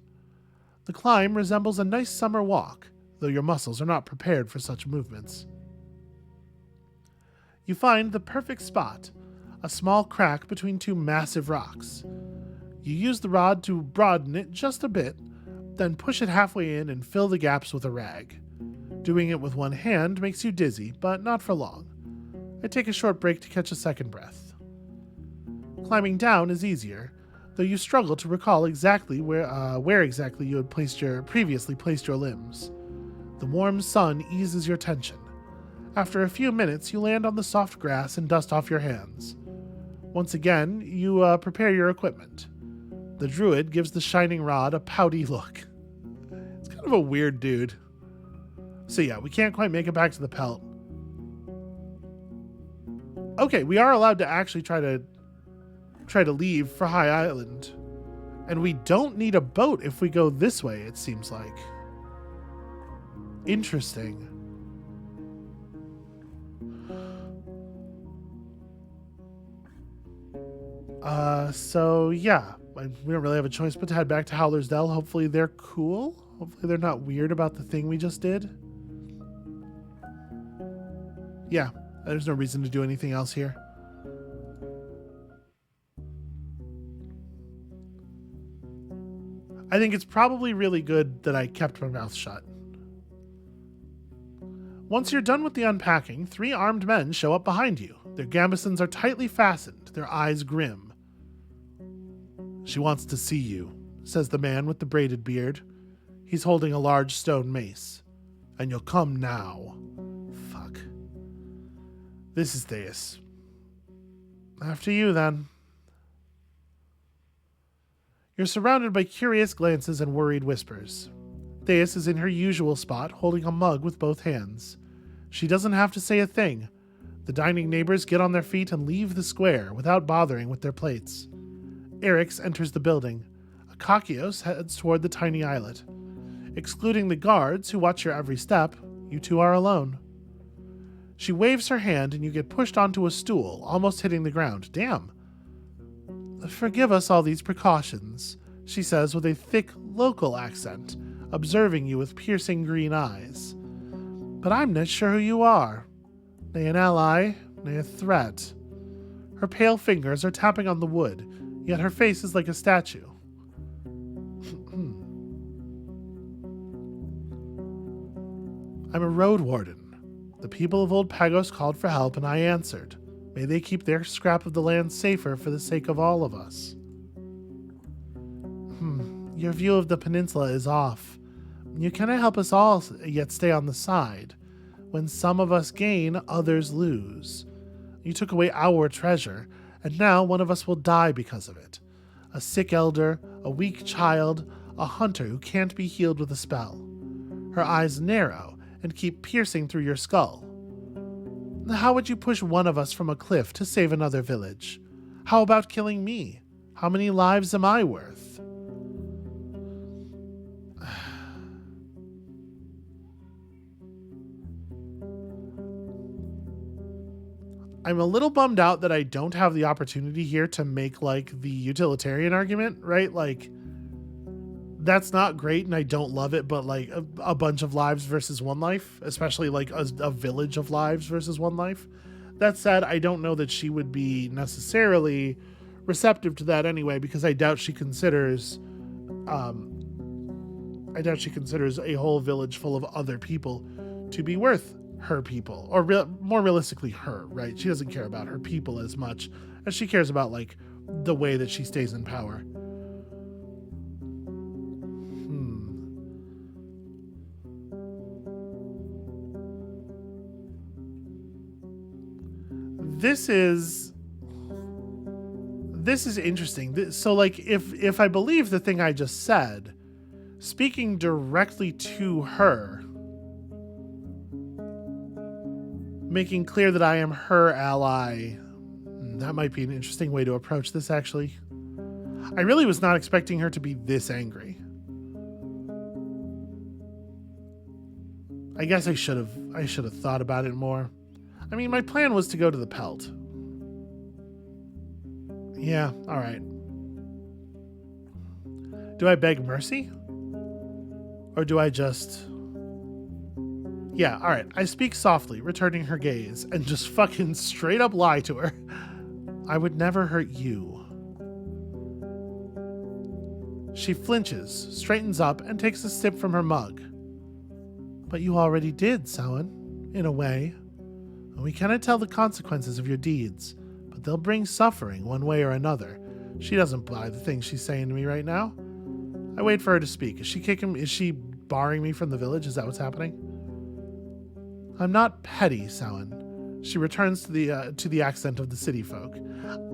The climb resembles a nice summer walk, though your muscles are not prepared for such movements. You find the perfect spot, a small crack between two massive rocks. You use the rod to broaden it just a bit, then push it halfway in and fill the gaps with a rag. Doing it with one hand makes you dizzy, but not for long. I take a short break to catch a second breath. Climbing down is easier, though you struggle to recall exactly where exactly you had previously placed your limbs. The warm sun eases your tension. After a few minutes, you land on the soft grass and dust off your hands. Once again, you prepare your equipment. The druid gives the shining rod a pouty look. It's kind of a weird dude. So yeah, we can't quite make it back to the pelt. Okay, we are allowed to actually try to leave for High Island. And we don't need a boat if we go this way, it seems like. Interesting. So yeah, We don't really have a choice but to head back to Howler's Dell. Hopefully they're cool. Hopefully they're not weird about the thing we just did. Yeah, there's no reason to do anything else here. I think it's probably really good that I kept my mouth shut. Once you're done with the unpacking, 3 armed men show up behind you. Their gambesons are tightly fastened, their eyes grim. "She wants to see you," says the man with the braided beard. He's holding a large stone mace. "And you'll come now." Fuck. This is Theus. "After you, then." You're surrounded by curious glances and worried whispers. Theus is in her usual spot, holding a mug with both hands. She doesn't have to say a thing. The dining neighbors get on their feet and leave the square without bothering with their plates. Erix enters the building. Akakios heads toward the tiny islet. Excluding the guards who watch your every step, you two are alone. She waves her hand and you get pushed onto a stool, almost hitting the ground. Damn. "Forgive us all these precautions," she says with a thick local accent, observing you with piercing green eyes. "But I'm not sure who you are. Nay an ally, nay a threat." Her pale fingers are tapping on the wood, yet her face is like a statue. "I'm a Roadwarden. The people of Old Pagos called for help and I answered. May they keep their scrap of the land safer for the sake of all of us." Your view of the peninsula is off. You cannot help us all, yet stay on the side. When some of us gain, others lose. You took away our treasure, and now one of us will die because of it. A sick elder, a weak child, a hunter who can't be healed with a spell. Her eyes narrow and keep piercing through your skull. How would you push one of us from a cliff to save another village? How about killing me? How many lives am I worth? I'm a little bummed out that I don't have the opportunity here to make like the utilitarian argument, right? Like, that's not great and I don't love it, but like a bunch of lives versus one life, especially like a village of lives versus one life. That said, I don't know that she would be necessarily receptive to that anyway, because I doubt she considers a whole village full of other people to be worth her people, or more realistically her, right? She doesn't care about her people as much as she cares about like the way that she stays in power. This is interesting. So like if I believe the thing I just said, speaking directly to her, making clear that I am her ally, that might be an interesting way to approach this, actually. I really was not expecting her to be this angry. I guess I should have thought about it more. I mean, my plan was to go to the Pelt. Yeah, all right. Do I beg mercy? Or do I just... Yeah, all right. I speak softly, returning her gaze, and just fucking straight up lie to her. I would never hurt you. She flinches, straightens up, and takes a sip from her mug. But you already did, Samhain, in a way. We cannot tell the consequences of your deeds, but they'll bring suffering one way or another. She doesn't buy the things she's saying to me right now. I wait for her to speak. Is she barring me from the village? Is that what's happening? I'm not petty, Samhain. She returns to the accent of the city folk.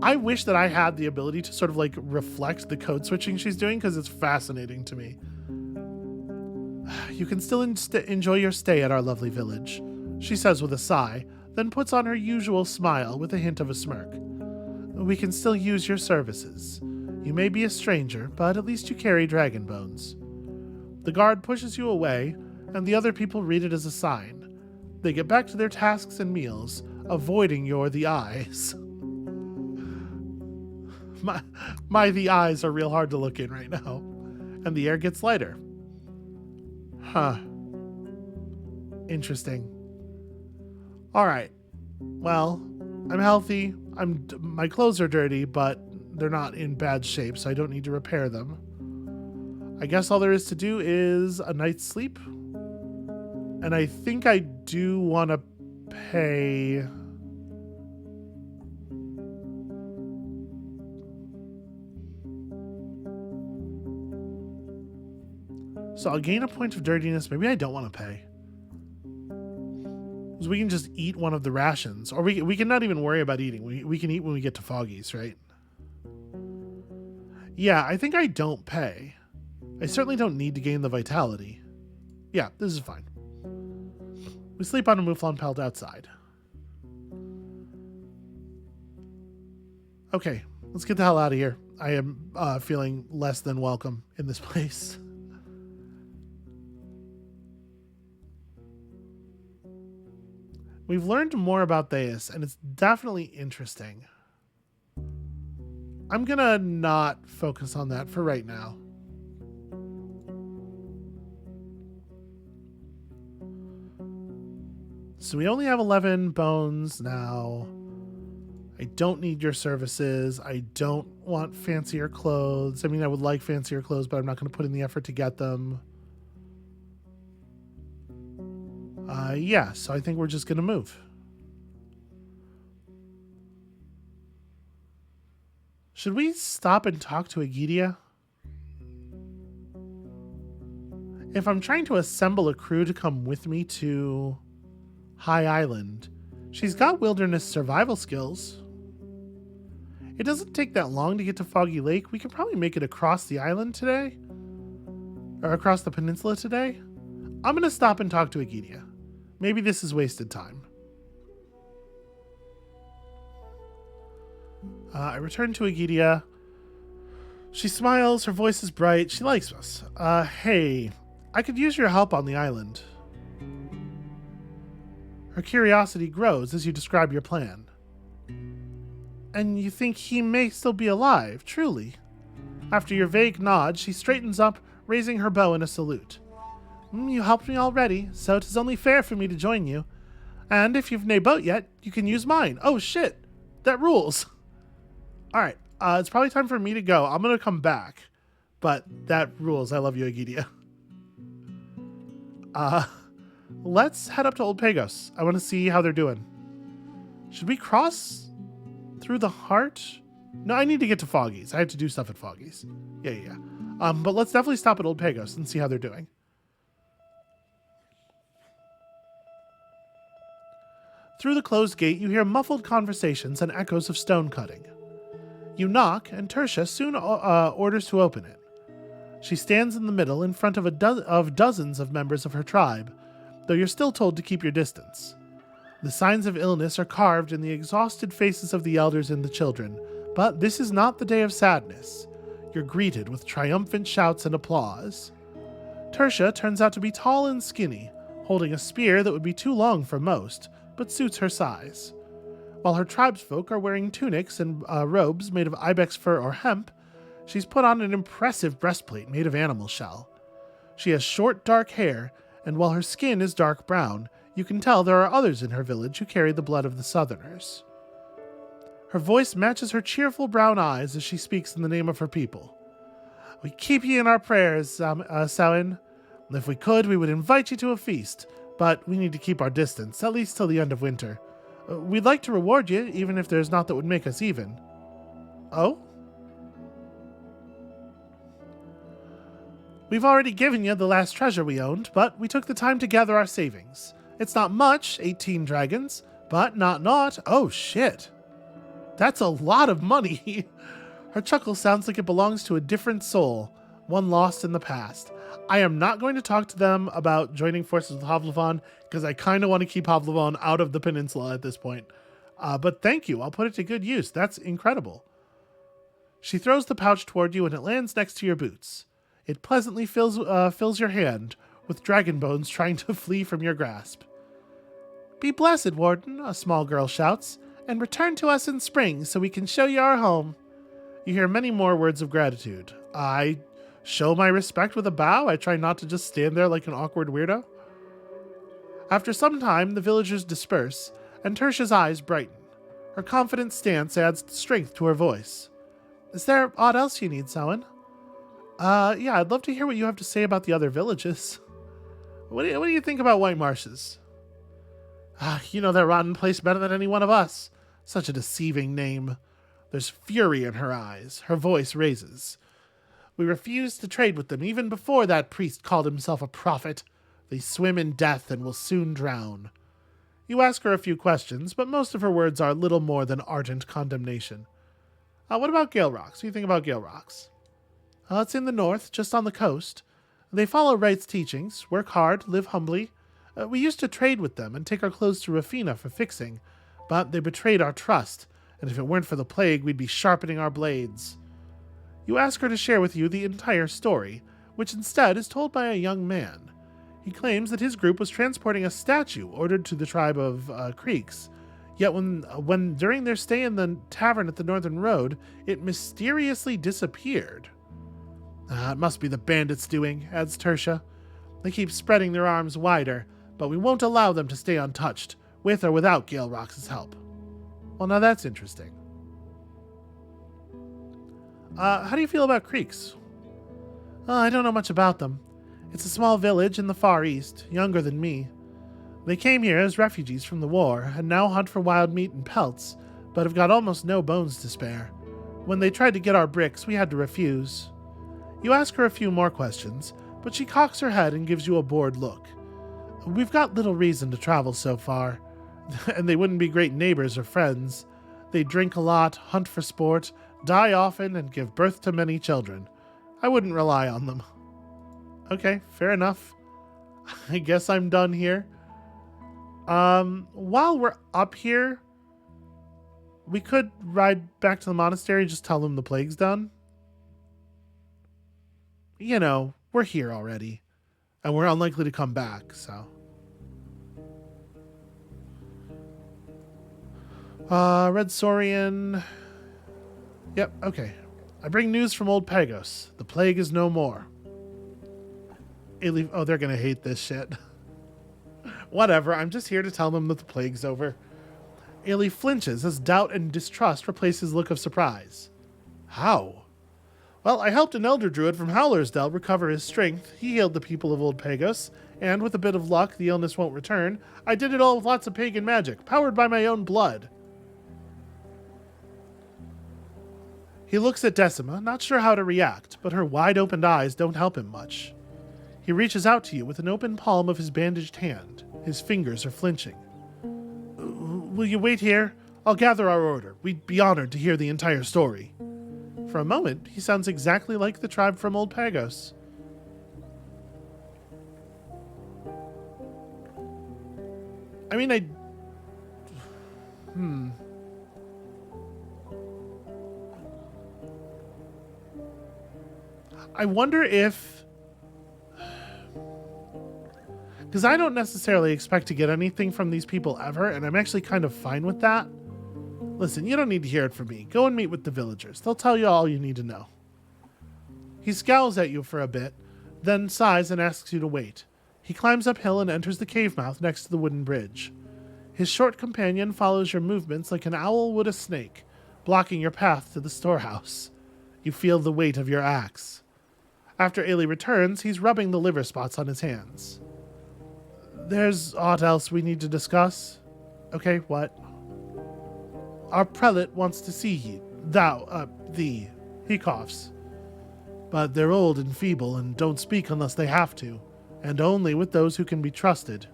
I wish that I had the ability to sort of like reflect the code switching she's doing, because it's fascinating to me. You can still enjoy your stay at our lovely village, she says with a sigh, then puts on her usual smile with a hint of a smirk. We can still use your services. You may be a stranger, but at least you carry dragon bones. The guard pushes you away, and the other people read it as a sign. They get back to their tasks and meals, avoiding the eyes. the eyes are real hard to look in right now. And the air gets lighter. Huh. Interesting. All right. Well, I'm healthy. My clothes are dirty, but they're not in bad shape, so I don't need to repair them. I guess all there is to do is a night's sleep. And I think I do want to pay... So I'll gain a point of dirtiness. Maybe I don't want to pay. Because we can just eat one of the rations. Or we can not even worry about eating. We can eat when we get to Foggy's, right? Yeah, I think I don't pay. I certainly don't need to gain the vitality. Yeah, this is fine. We sleep on a mouflon pelt outside. Okay, let's get the hell out of here. I am feeling less than welcome in this place. We've learned more about Theus, and it's definitely interesting. I'm gonna not focus on that for right now. So we only have 11 bones now. I don't need your services. I don't want fancier clothes. I mean, I would like fancier clothes, but I'm not going to put in the effort to get them. Yeah, so I think we're just going to move. Should we stop and talk to Agidia? If I'm trying to assemble a crew to come with me to High Island, she's got wilderness survival skills. It doesn't take that long to get to Foggy Lake. We can probably make it across the island today. Or across the peninsula today. I'm going to stop and talk to Agidia. Maybe this is wasted time. I return to Agidia. She smiles, her voice is bright. She likes us. Hey, I could use your help on the island. Her curiosity grows as you describe your plan. And you think he may still be alive, truly. After your vague nod, she straightens up, raising her bow in a salute. You helped me already, so 'tis only fair for me to join you. And if you've nae boat yet, you can use mine. Oh shit, that rules. Alright, it's probably time for me to go. I'm gonna come back, but that rules. I love you, Agidia. Let's head up to Old Pagos. I want to see how they're doing. Should we cross through the heart? No, I need to get to Foggy's. I have to do stuff at Foggy's. Yeah. But let's definitely stop at Old Pagos and see how they're doing. Through the closed gate, you hear muffled conversations and echoes of stone cutting. You knock, and Tertia soon orders to open it. She stands in the middle in front of dozens of members of her tribe, though you're still told to keep your distance. The signs of illness are carved in the exhausted faces of the elders and the children, but this is not the day of sadness. You're greeted with triumphant shouts and applause. Tertia turns out to be tall and skinny, holding a spear that would be too long for most, but suits her size. While her tribesfolk are wearing tunics and robes made of ibex fur or hemp, she's put on an impressive breastplate made of animal shell. She has short, dark hair, and while her skin is dark brown, you can tell there are others in her village who carry the blood of the Southerners. Her voice matches her cheerful brown eyes as she speaks in the name of her people. We keep ye in our prayers, Samhain. If we could, we would invite you to a feast, but we need to keep our distance, at least till the end of winter. We'd like to reward you, even if there's naught that would make us even. Oh? We've already given you the last treasure we owned, but we took the time to gather our savings. It's not much, 18 dragons, but not naught. Oh shit. That's a lot of money. Her chuckle sounds like it belongs to a different soul, one lost in the past. I am not going to talk to them about joining forces with Havlavon, because I kind of want to keep Havlavon out of the peninsula at this point. But thank you. I'll put it to good use. That's incredible. She throws the pouch toward you and it lands next to your boots. It pleasantly fills your hand, with dragon bones trying to flee from your grasp. Be blessed, Warden, a small girl shouts, and return to us in spring so we can show you our home. You hear many more words of gratitude. I show my respect with a bow. I try not to just stand there like an awkward weirdo. After some time, the villagers disperse, and Tertia's eyes brighten. Her confident stance adds strength to her voice. Is there aught else you need, Samhain? Yeah, I'd love to hear what you have to say about the other villages. What do you think about White Marshes? You know that rotten place better than any one of us. Such a deceiving name. There's fury in her eyes. Her voice raises. We refused to trade with them even before that priest called himself a prophet. They swim in death and will soon drown. You ask her a few questions, but most of her words are little more than ardent condemnation. What about Gale Rocks? What do you think about Gale Rocks? It's in the north, just on the coast. They follow Wright's teachings, work hard, live humbly. We used to trade with them and take our clothes to Rafina for fixing, but they betrayed our trust, and if it weren't for the plague, we'd be sharpening our blades. You ask her to share with you the entire story, which instead is told by a young man. He claims that his group was transporting a statue ordered to the tribe of Creeks, yet when during their stay in the tavern at the Northern Road, it mysteriously disappeared. It must be the bandits' doing, adds Tertia. They keep spreading their arms wider, but we won't allow them to stay untouched, with or without Gale Rocks' help. Well, now that's interesting. How do you feel about Creeks? I don't know much about them. It's a small village in the Far East, younger than me. They came here as refugees from the war, and now hunt for wild meat and pelts, but have got almost no bones to spare. When they tried to get our bricks, we had to refuse. You ask her a few more questions, but she cocks her head and gives you a bored look. We've got little reason to travel so far, and they wouldn't be great neighbors or friends. They drink a lot, hunt for sport, die often, and give birth to many children. I wouldn't rely on them. Okay, fair enough. I guess I'm done here. While we're up here, we could ride back to the monastery and just tell them the plague's done. You know, we're here already, and we're unlikely to come back, so. Red Saurian. Yep, okay. I bring news from Old Pagos. The plague is no more. Oh, they're gonna hate this shit. Whatever, I'm just here to tell them that the plague's over. Ailey flinches as doubt and distrust replace his look of surprise. How? Well, I helped an elder druid from Howlersdale recover his strength. He healed the people of Old Pagos, and with a bit of luck, the illness won't return. I did it all with lots of pagan magic, powered by my own blood. He looks at Decima, not sure how to react, but her wide-opened eyes don't help him much. He reaches out to you with an open palm of his bandaged hand. His fingers are flinching. Will you wait here? I'll gather our order. We'd be honored to hear the entire story. For a moment, he sounds exactly like the tribe from Old Pagos. I mean, I wonder if... Because I don't necessarily expect to get anything from these people ever, and I'm actually kind of fine with that. Listen, you don't need to hear it from me. Go and meet with the villagers. They'll tell you all you need to know. He scowls at you for a bit, then sighs and asks you to wait. He climbs uphill and enters the cave mouth next to the wooden bridge. His short companion follows your movements like an owl would a snake, blocking your path to the storehouse. You feel the weight of your axe. After Ailey returns, he's rubbing the liver spots on his hands. There's aught else we need to discuss? Okay, what? Our prelate wants to see you. Thee. He coughs. But they're old and feeble and don't speak unless they have to, and only with those who can be trusted.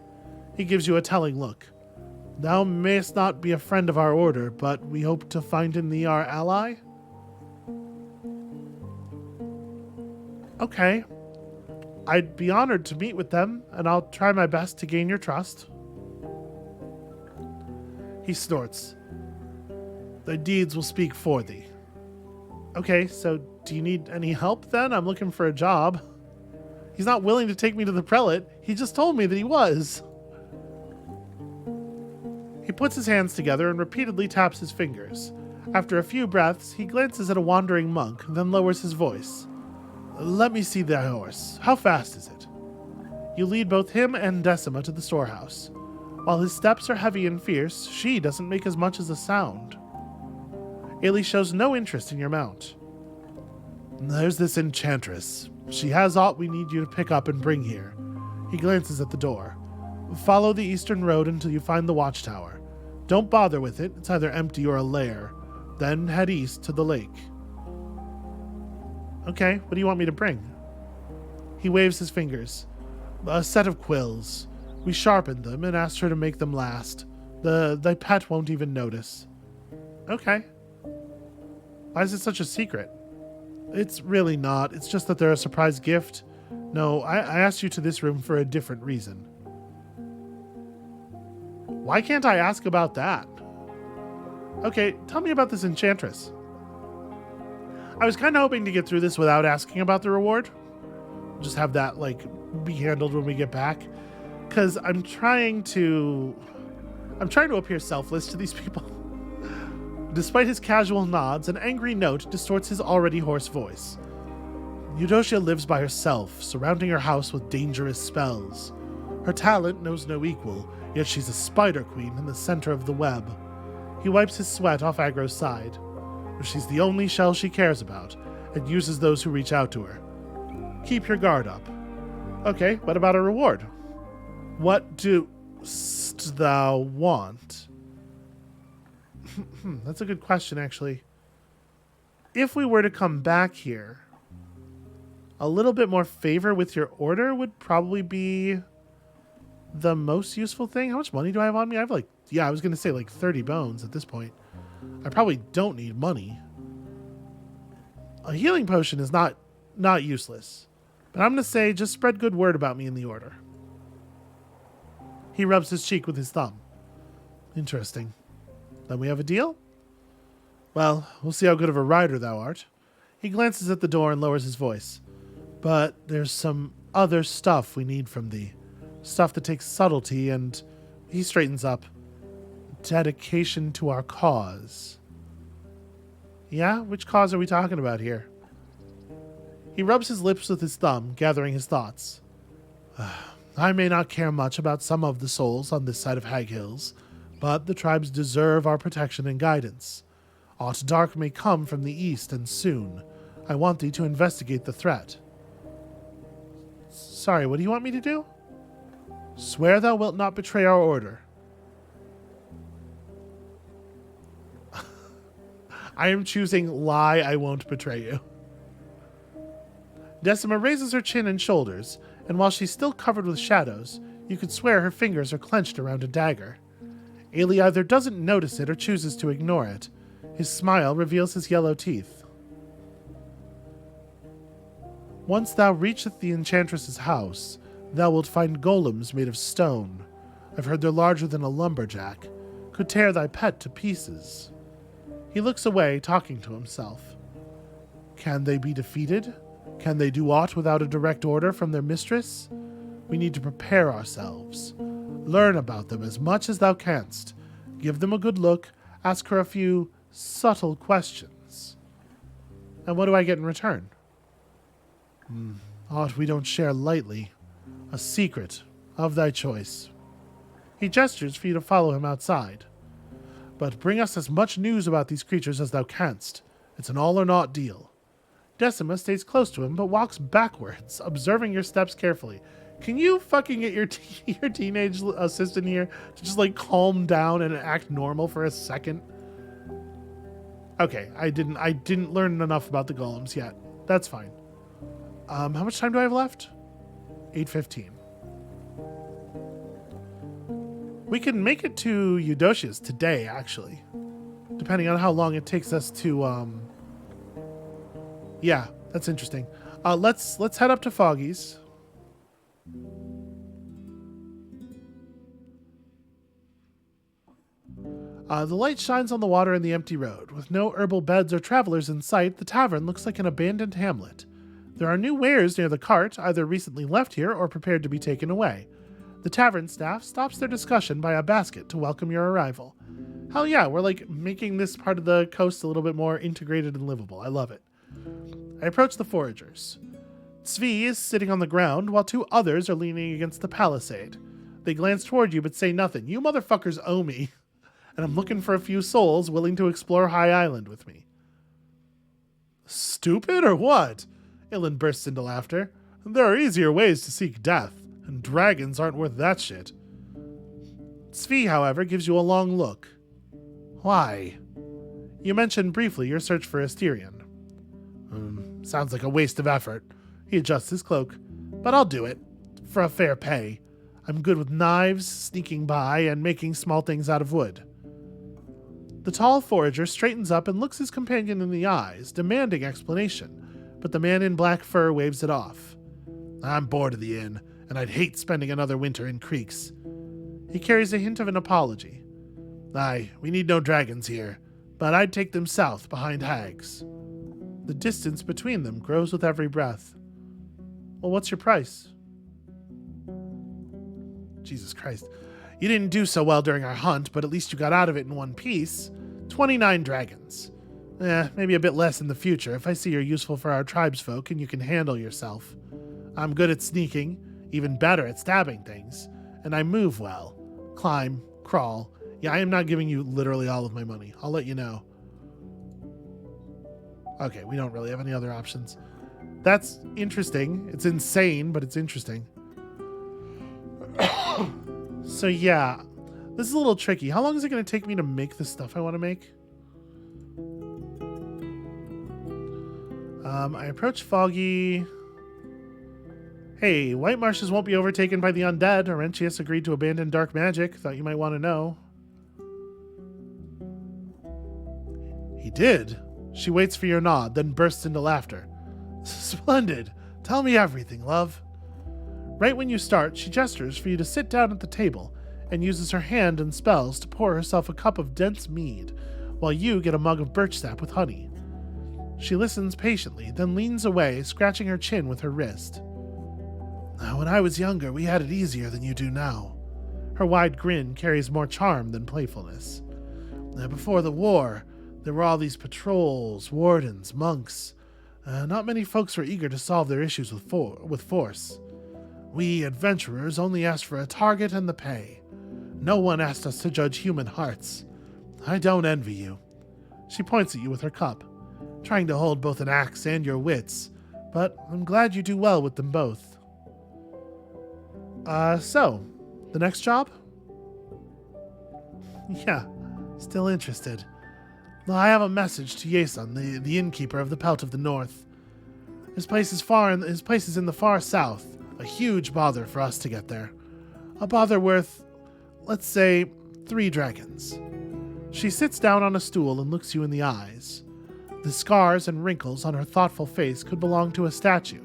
He gives you a telling look. Thou mayst not be a friend of our order, but we hope to find in thee our ally? Okay. I'd be honored to meet with them, and I'll try my best to gain your trust. He snorts. Thy deeds will speak for thee. Okay, so do you need any help then? I'm looking for a job. He's not willing to take me to the prelate. He just told me that he was. He puts his hands together and repeatedly taps his fingers. After a few breaths, he glances at a wandering monk, then lowers his voice. Let me see that horse. How fast is it? You lead both him and Decima to the storehouse. While his steps are heavy and fierce, she doesn't make as much as a sound. Ailey shows no interest in your mount. There's this enchantress. She has aught we need you to pick up and bring here. He glances at the door. Follow the eastern road until you find the watchtower. Don't bother with it. It's either empty or a lair. Then head east to the lake. Okay, what do you want me to bring? He waves his fingers. A set of quills. We sharpened them and asked her to make them last. Thy pet won't even notice. Okay. Why is it such a secret? It's really not. It's just that they're a surprise gift. No, I asked you to this room for a different reason. Why can't I ask about that? Okay, tell me about this enchantress. I was kind of hoping to get through this without asking about the reward. Just have that, be handled when we get back. Because I'm trying to appear selfless to these people. Despite his casual nods, an angry note distorts his already hoarse voice. Eudocia lives by herself, surrounding her house with dangerous spells. Her talent knows no equal, yet she's a spider queen in the center of the web. He wipes his sweat off Agro's side. She's the only shell she cares about, and uses those who reach out to her. Keep your guard up. Okay, what about a reward? What dost thou want? That's a good question, actually. If we were to come back here, a little bit more favor with your order would probably be the most useful thing. How much money do I have on me? I have I was going to say 30 bones at this point. I probably don't need money. A healing potion is not useless. But I'm going to say just spread good word about me in the order. He rubs his cheek with his thumb. Interesting. Then we have a deal? Well, we'll see how good of a rider thou art. He glances at the door and lowers his voice. But there's some other stuff we need from thee. Stuff that takes subtlety and... He straightens up. Dedication to our cause. Yeah? Which cause are we talking about here? He rubs his lips with his thumb, gathering his thoughts. I may not care much about some of the souls on this side of Hag Hills, but the tribes deserve our protection and guidance. Aught dark may come from the east, and soon. I want thee to investigate the threat. Sorry, what do you want me to do? Swear thou wilt not betray our order. I am choosing lie, I won't betray you. Decima raises her chin and shoulders, and while she's still covered with shadows, you could swear her fingers are clenched around a dagger. Ailey either doesn't notice it or chooses to ignore it. His smile reveals his yellow teeth. Once thou reacheth the enchantress's house, thou wilt find golems made of stone. I've heard they're larger than a lumberjack. Could tear thy pet to pieces. He looks away, talking to himself. Can they be defeated? Can they do aught without a direct order from their mistress? We need to prepare ourselves. Learn about them as much as thou canst. Give them a good look. Ask her a few subtle questions. And what do I get in return? Aught we don't share lightly. A secret of thy choice. He gestures for you to follow him outside. But bring us as much news about these creatures as thou canst. It's an all-or-naught deal. Decima stays close to him, but walks backwards, observing your steps carefully. Can you fucking get your your teenage assistant here to just calm down and act normal for a second? Okay, I didn't learn enough about the golems yet. That's fine. How much time do I have left? 8:15. We can make it to Eudocia's today, actually. Depending on how long it takes us to, Yeah, that's interesting. Let's head up to Foggy's. The light shines on the water and the empty road. With no herbal beds or travelers in sight, the tavern looks like an abandoned hamlet. There are new wares near the cart, either recently left here or prepared to be taken away. The tavern staff stops their discussion by a basket to welcome your arrival. Hell yeah, we're like making this part of the coast a little bit more integrated and livable. I love it. I approach the foragers. Zvi is sitting on the ground while two others are leaning against the palisade. They glance toward you but say nothing. You motherfuckers owe me. And I'm looking for a few souls willing to explore High Island with me. Stupid or what? Ilan bursts into laughter. There are easier ways to seek death, and dragons aren't worth that shit. Zvi, however, gives you a long look. Why? You mentioned briefly your search for Asterion. Sounds like a waste of effort. He adjusts his cloak. But I'll do it. For a fair pay. I'm good with knives, sneaking by, and making small things out of wood. The tall forager straightens up and looks his companion in the eyes, demanding explanation, but the man in black fur waves it off. I'm bored of the inn, and I'd hate spending another winter in creeks. He carries a hint of an apology. Aye, we need no dragons here, but I'd take them south behind hags. The distance between them grows with every breath. Well, what's your price? Jesus Christ. You didn't do so well during our hunt, but at least you got out of it in one piece. 29 dragons. Maybe a bit less in the future if I see you're useful for our tribesfolk and you can handle yourself. I'm good at sneaking, even better at stabbing things, and I move well. Climb, crawl. Yeah, I am not giving you literally all of my money. I'll let you know. Okay, we don't really have any other options. That's interesting. It's insane, but it's interesting. So yeah, this is a little tricky. How long is it going to take me to make the stuff I want to make? I approach Foggy. Hey, White Marshes won't be overtaken by the undead. Orentius agreed to abandon dark magic. Thought you might want to know. He did. She waits for your nod, then bursts into laughter. Splendid. Tell me everything, love. Right when you start, she gestures for you to sit down at the table and uses her hand and spells to pour herself a cup of dense mead, while you get a mug of birch sap with honey. She listens patiently, then leans away, scratching her chin with her wrist. When I was younger, we had it easier than you do now. Her wide grin carries more charm than playfulness. Before the war, there were all these patrols, wardens, monks. Not many folks were eager to solve their issues with force. We adventurers only asked for a target and the pay. No one asked us to judge human hearts. I don't envy you. She points at you with her cup, trying to hold both an axe and your wits, but I'm glad you do well with them both. So, the next job? Yeah, still interested. I have a message to Yason, the innkeeper of the Pelt of the North. His place is in the far south. A huge bother for us to get there. A bother worth, let's say, 3 dragons. She sits down on a stool and looks you in the eyes. The scars and wrinkles on her thoughtful face could belong to a statue.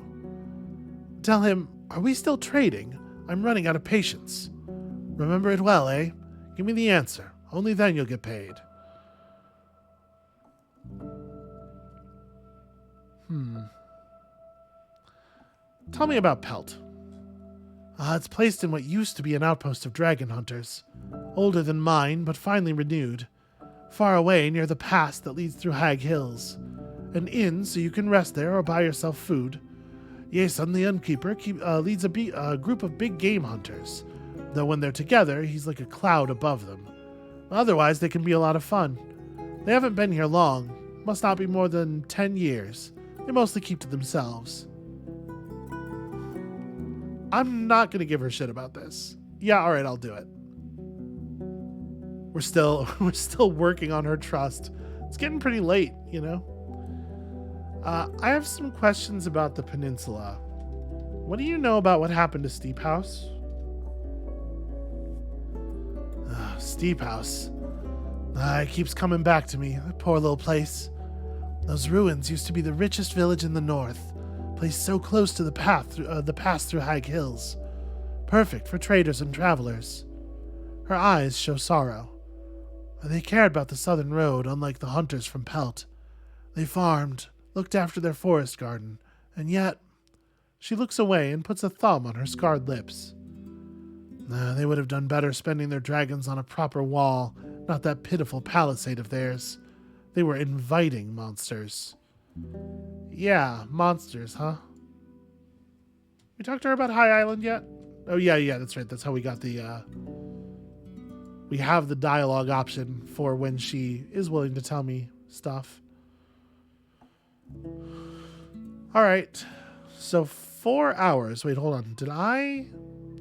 Tell him, are we still trading? I'm running out of patience. Remember it well, eh? Give me the answer. Only then you'll get paid. Tell me about Pelt. It's placed in what used to be an outpost of dragon hunters. Older than mine, but finely renewed. Far away near the pass that leads through Hag Hills. An inn so you can rest there or buy yourself food. Yason, the innkeeper, leads a group of big game hunters. Though when they're together, he's like a cloud above them. Otherwise, they can be a lot of fun. They haven't been here long. Must not be more than 10 years. They mostly keep to themselves. I'm not going to give her shit about this. Yeah, alright, I'll do it. We're still working on her trust. It's getting pretty late, you know? I have some questions about the peninsula. What do you know about what happened to Steep House? Steep House. It keeps coming back to me, that poor little place. Those ruins used to be the richest village in the north, placed so close to the pass through Hag Hills. Perfect for traders and travelers. Her eyes show sorrow. They cared about the southern road, unlike the hunters from Pelt. They farmed, looked after their forest garden, and yet... She looks away and puts a thumb on her scarred lips. They would have done better spending their dragons on a proper wall, not that pitiful palisade of theirs. They were inviting monsters. Yeah, monsters, huh? We talked to her about High Island yet? Oh, yeah, that's right. That's how we got the, we have the dialogue option for when she is willing to tell me stuff. All right. So 4 hours. Wait, hold on. Did I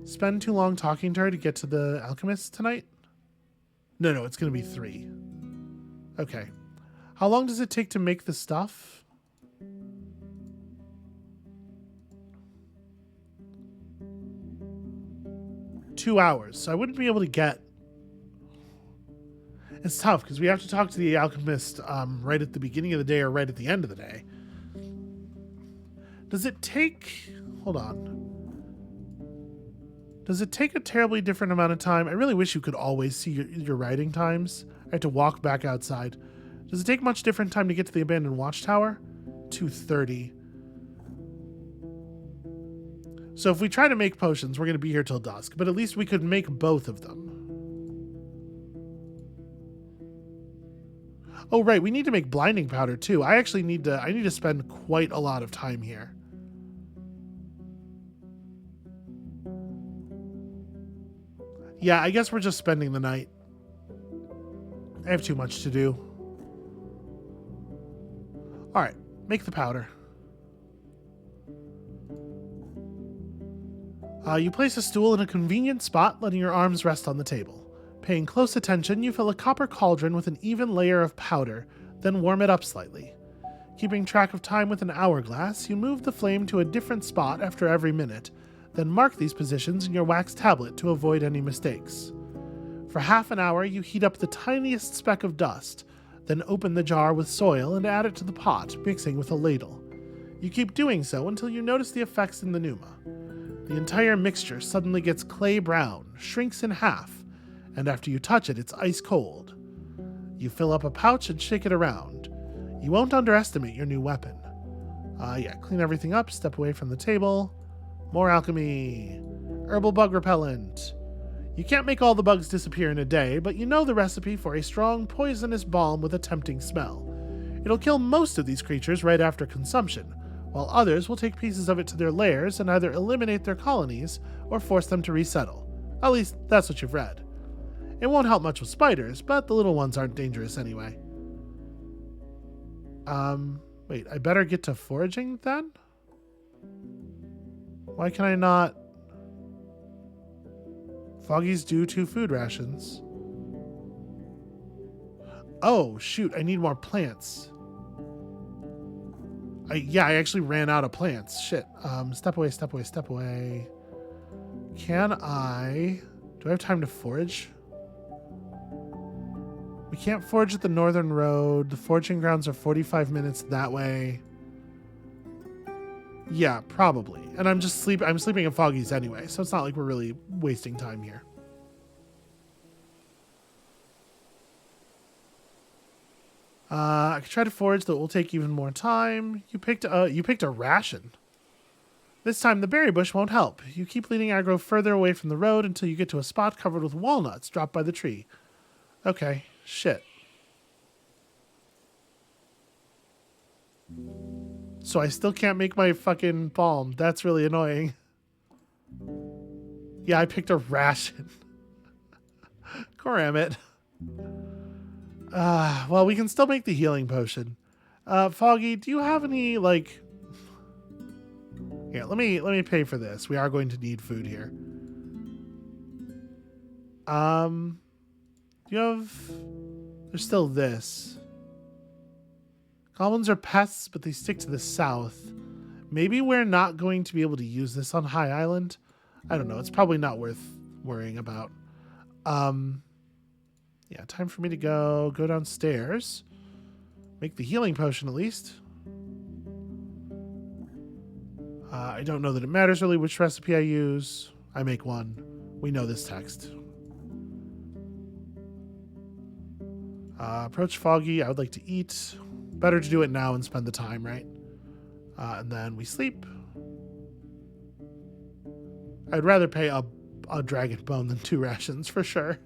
spend too long talking to her to get to the alchemist tonight? No, it's going to be 3. Okay. How long does it take to make the stuff? Two hours. So I wouldn't be able to get... It's tough because we have to talk to the alchemist right at the beginning of the day or right at the end of the day. Does it take... Hold on. Does it take a terribly different amount of time? I really wish you could always see your writing times. I had to walk back outside. Does it take much different time to get to the abandoned watchtower? 2:30. So if we try to make potions, we're going to be here till dusk. But at least we could make both of them. Oh, right. We need to make blinding powder, too. I actually need to spend quite a lot of time here. Yeah, I guess we're just spending the night. I have too much to do. All right, make the powder. You place a stool in a convenient spot, letting your arms rest on the table. Paying close attention, you fill a copper cauldron with an even layer of powder, then warm it up slightly. Keeping track of time with an hourglass, you move the flame to a different spot after every minute, then mark these positions in your wax tablet to avoid any mistakes. For half an hour, you heat up the tiniest speck of dust, then open the jar with soil and add it to the pot, mixing with a ladle. You keep doing so until you notice the effects in the pneuma. The entire mixture suddenly gets clay brown, shrinks in half, and after you touch it, it's ice cold. You fill up a pouch and shake it around. You won't underestimate your new weapon. Clean everything up, step away from the table. More alchemy. Herbal bug repellent. You can't make all the bugs disappear in a day, but you know the recipe for a strong, poisonous balm with a tempting smell. It'll kill most of these creatures right after consumption, while others will take pieces of it to their lairs and either eliminate their colonies or force them to resettle. At least, that's what you've read. It won't help much with spiders, but the little ones aren't dangerous anyway. Wait, I better get to foraging then? Why can I not... Foggy's due 2 food rations. Oh, shoot, I need more plants. I actually ran out of plants. Shit. Step away. Can I... Do I have time to forage? We can't forage at the northern road. The foraging grounds are 45 minutes that way. Yeah, probably. And I'm sleeping in Foggy's anyway, so it's not like we're really wasting time here. I could try to forage, though it will take even more time. You picked a ration. This time the berry bush won't help. You keep leading aggro further away from the road until you get to a spot covered with walnuts dropped by the tree. Okay, shit. So I still can't make my fucking balm. That's really annoying. Yeah, I picked a ration. Coramit. Well, we can still make the healing potion. Foggy, do you have any, like... Yeah, let me pay for this. We are going to need food here. Do you have... There's still this. Goblins are pests, but they stick to the south. Maybe we're not going to be able to use this on High Island. I don't know. It's probably not worth worrying about. Yeah, time for me to go downstairs. Make the healing potion at least. I don't know that it matters really which recipe I use. I make one. We know this text. Approach Foggy. I would like to eat. Better to do it now and spend the time, right? And then we sleep. I'd rather pay a a dragon bone than 2 rations for sure.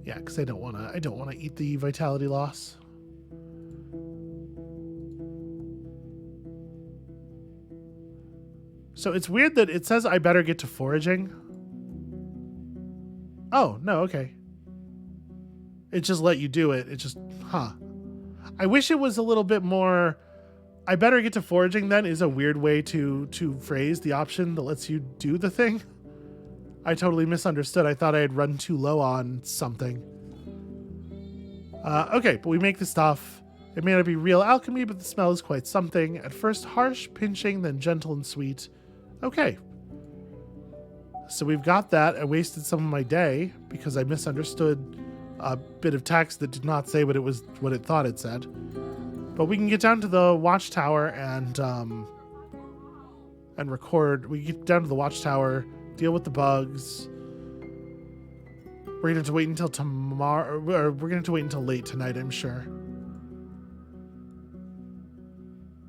Yeah, because I don't wanna eat the vitality loss. So it's weird that it says I better get to foraging. Oh, no, okay. It just let you do it. It just, I wish it was a little bit more. I better get to foraging then is a weird way to phrase the option that lets you do the thing. I totally misunderstood. I thought I had run too low on something. Okay, but we make the stuff. It may not be real alchemy, but the smell is quite something. At first harsh, pinching, then gentle and sweet. Okay. So we've got that. I wasted some of my day because I misunderstood a bit of text that did not say what it thought it said. But we can get down to the watchtower and record. We get down to the watchtower, deal with the bugs. We're gonna have to wait until tomorrow, or we're gonna have to wait until late tonight, I'm sure.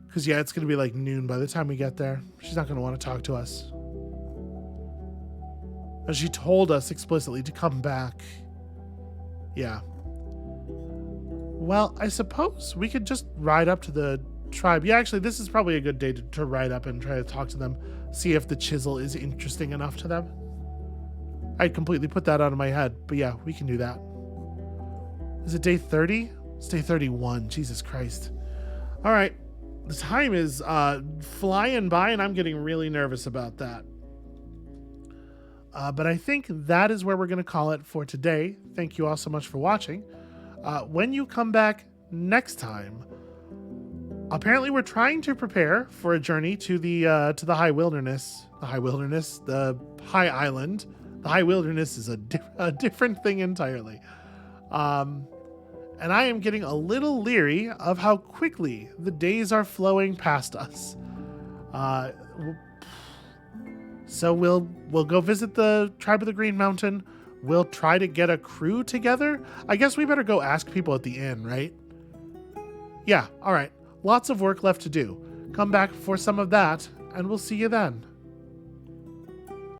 Because yeah, it's gonna be like noon by the time we get there. She's not gonna want to talk to us. And she told us explicitly to come back. Yeah. Well, I suppose we could just ride up to the tribe. Yeah, actually, this is probably a good day to ride up and try to talk to them. See if the chisel is interesting enough to them. I'd completely put that out of my head. But yeah, we can do that. Is it day 30? It's day 31. Jesus Christ. All right. The time is flying by, and I'm getting really nervous about that. But I think that is where we're going to call it for today. Thank you all so much for watching. When you come back next time, apparently we're trying to prepare for a journey to the high wilderness. The high island. The high wilderness is a different thing entirely. And I am getting a little leery of how quickly the days are flowing past us. So we'll go visit the tribe of the Green Mountain. We'll try to get a crew together. I guess we better go ask people at the inn, right? Yeah, all right. Lots of work left to do. Come back for some of that, and we'll see you then.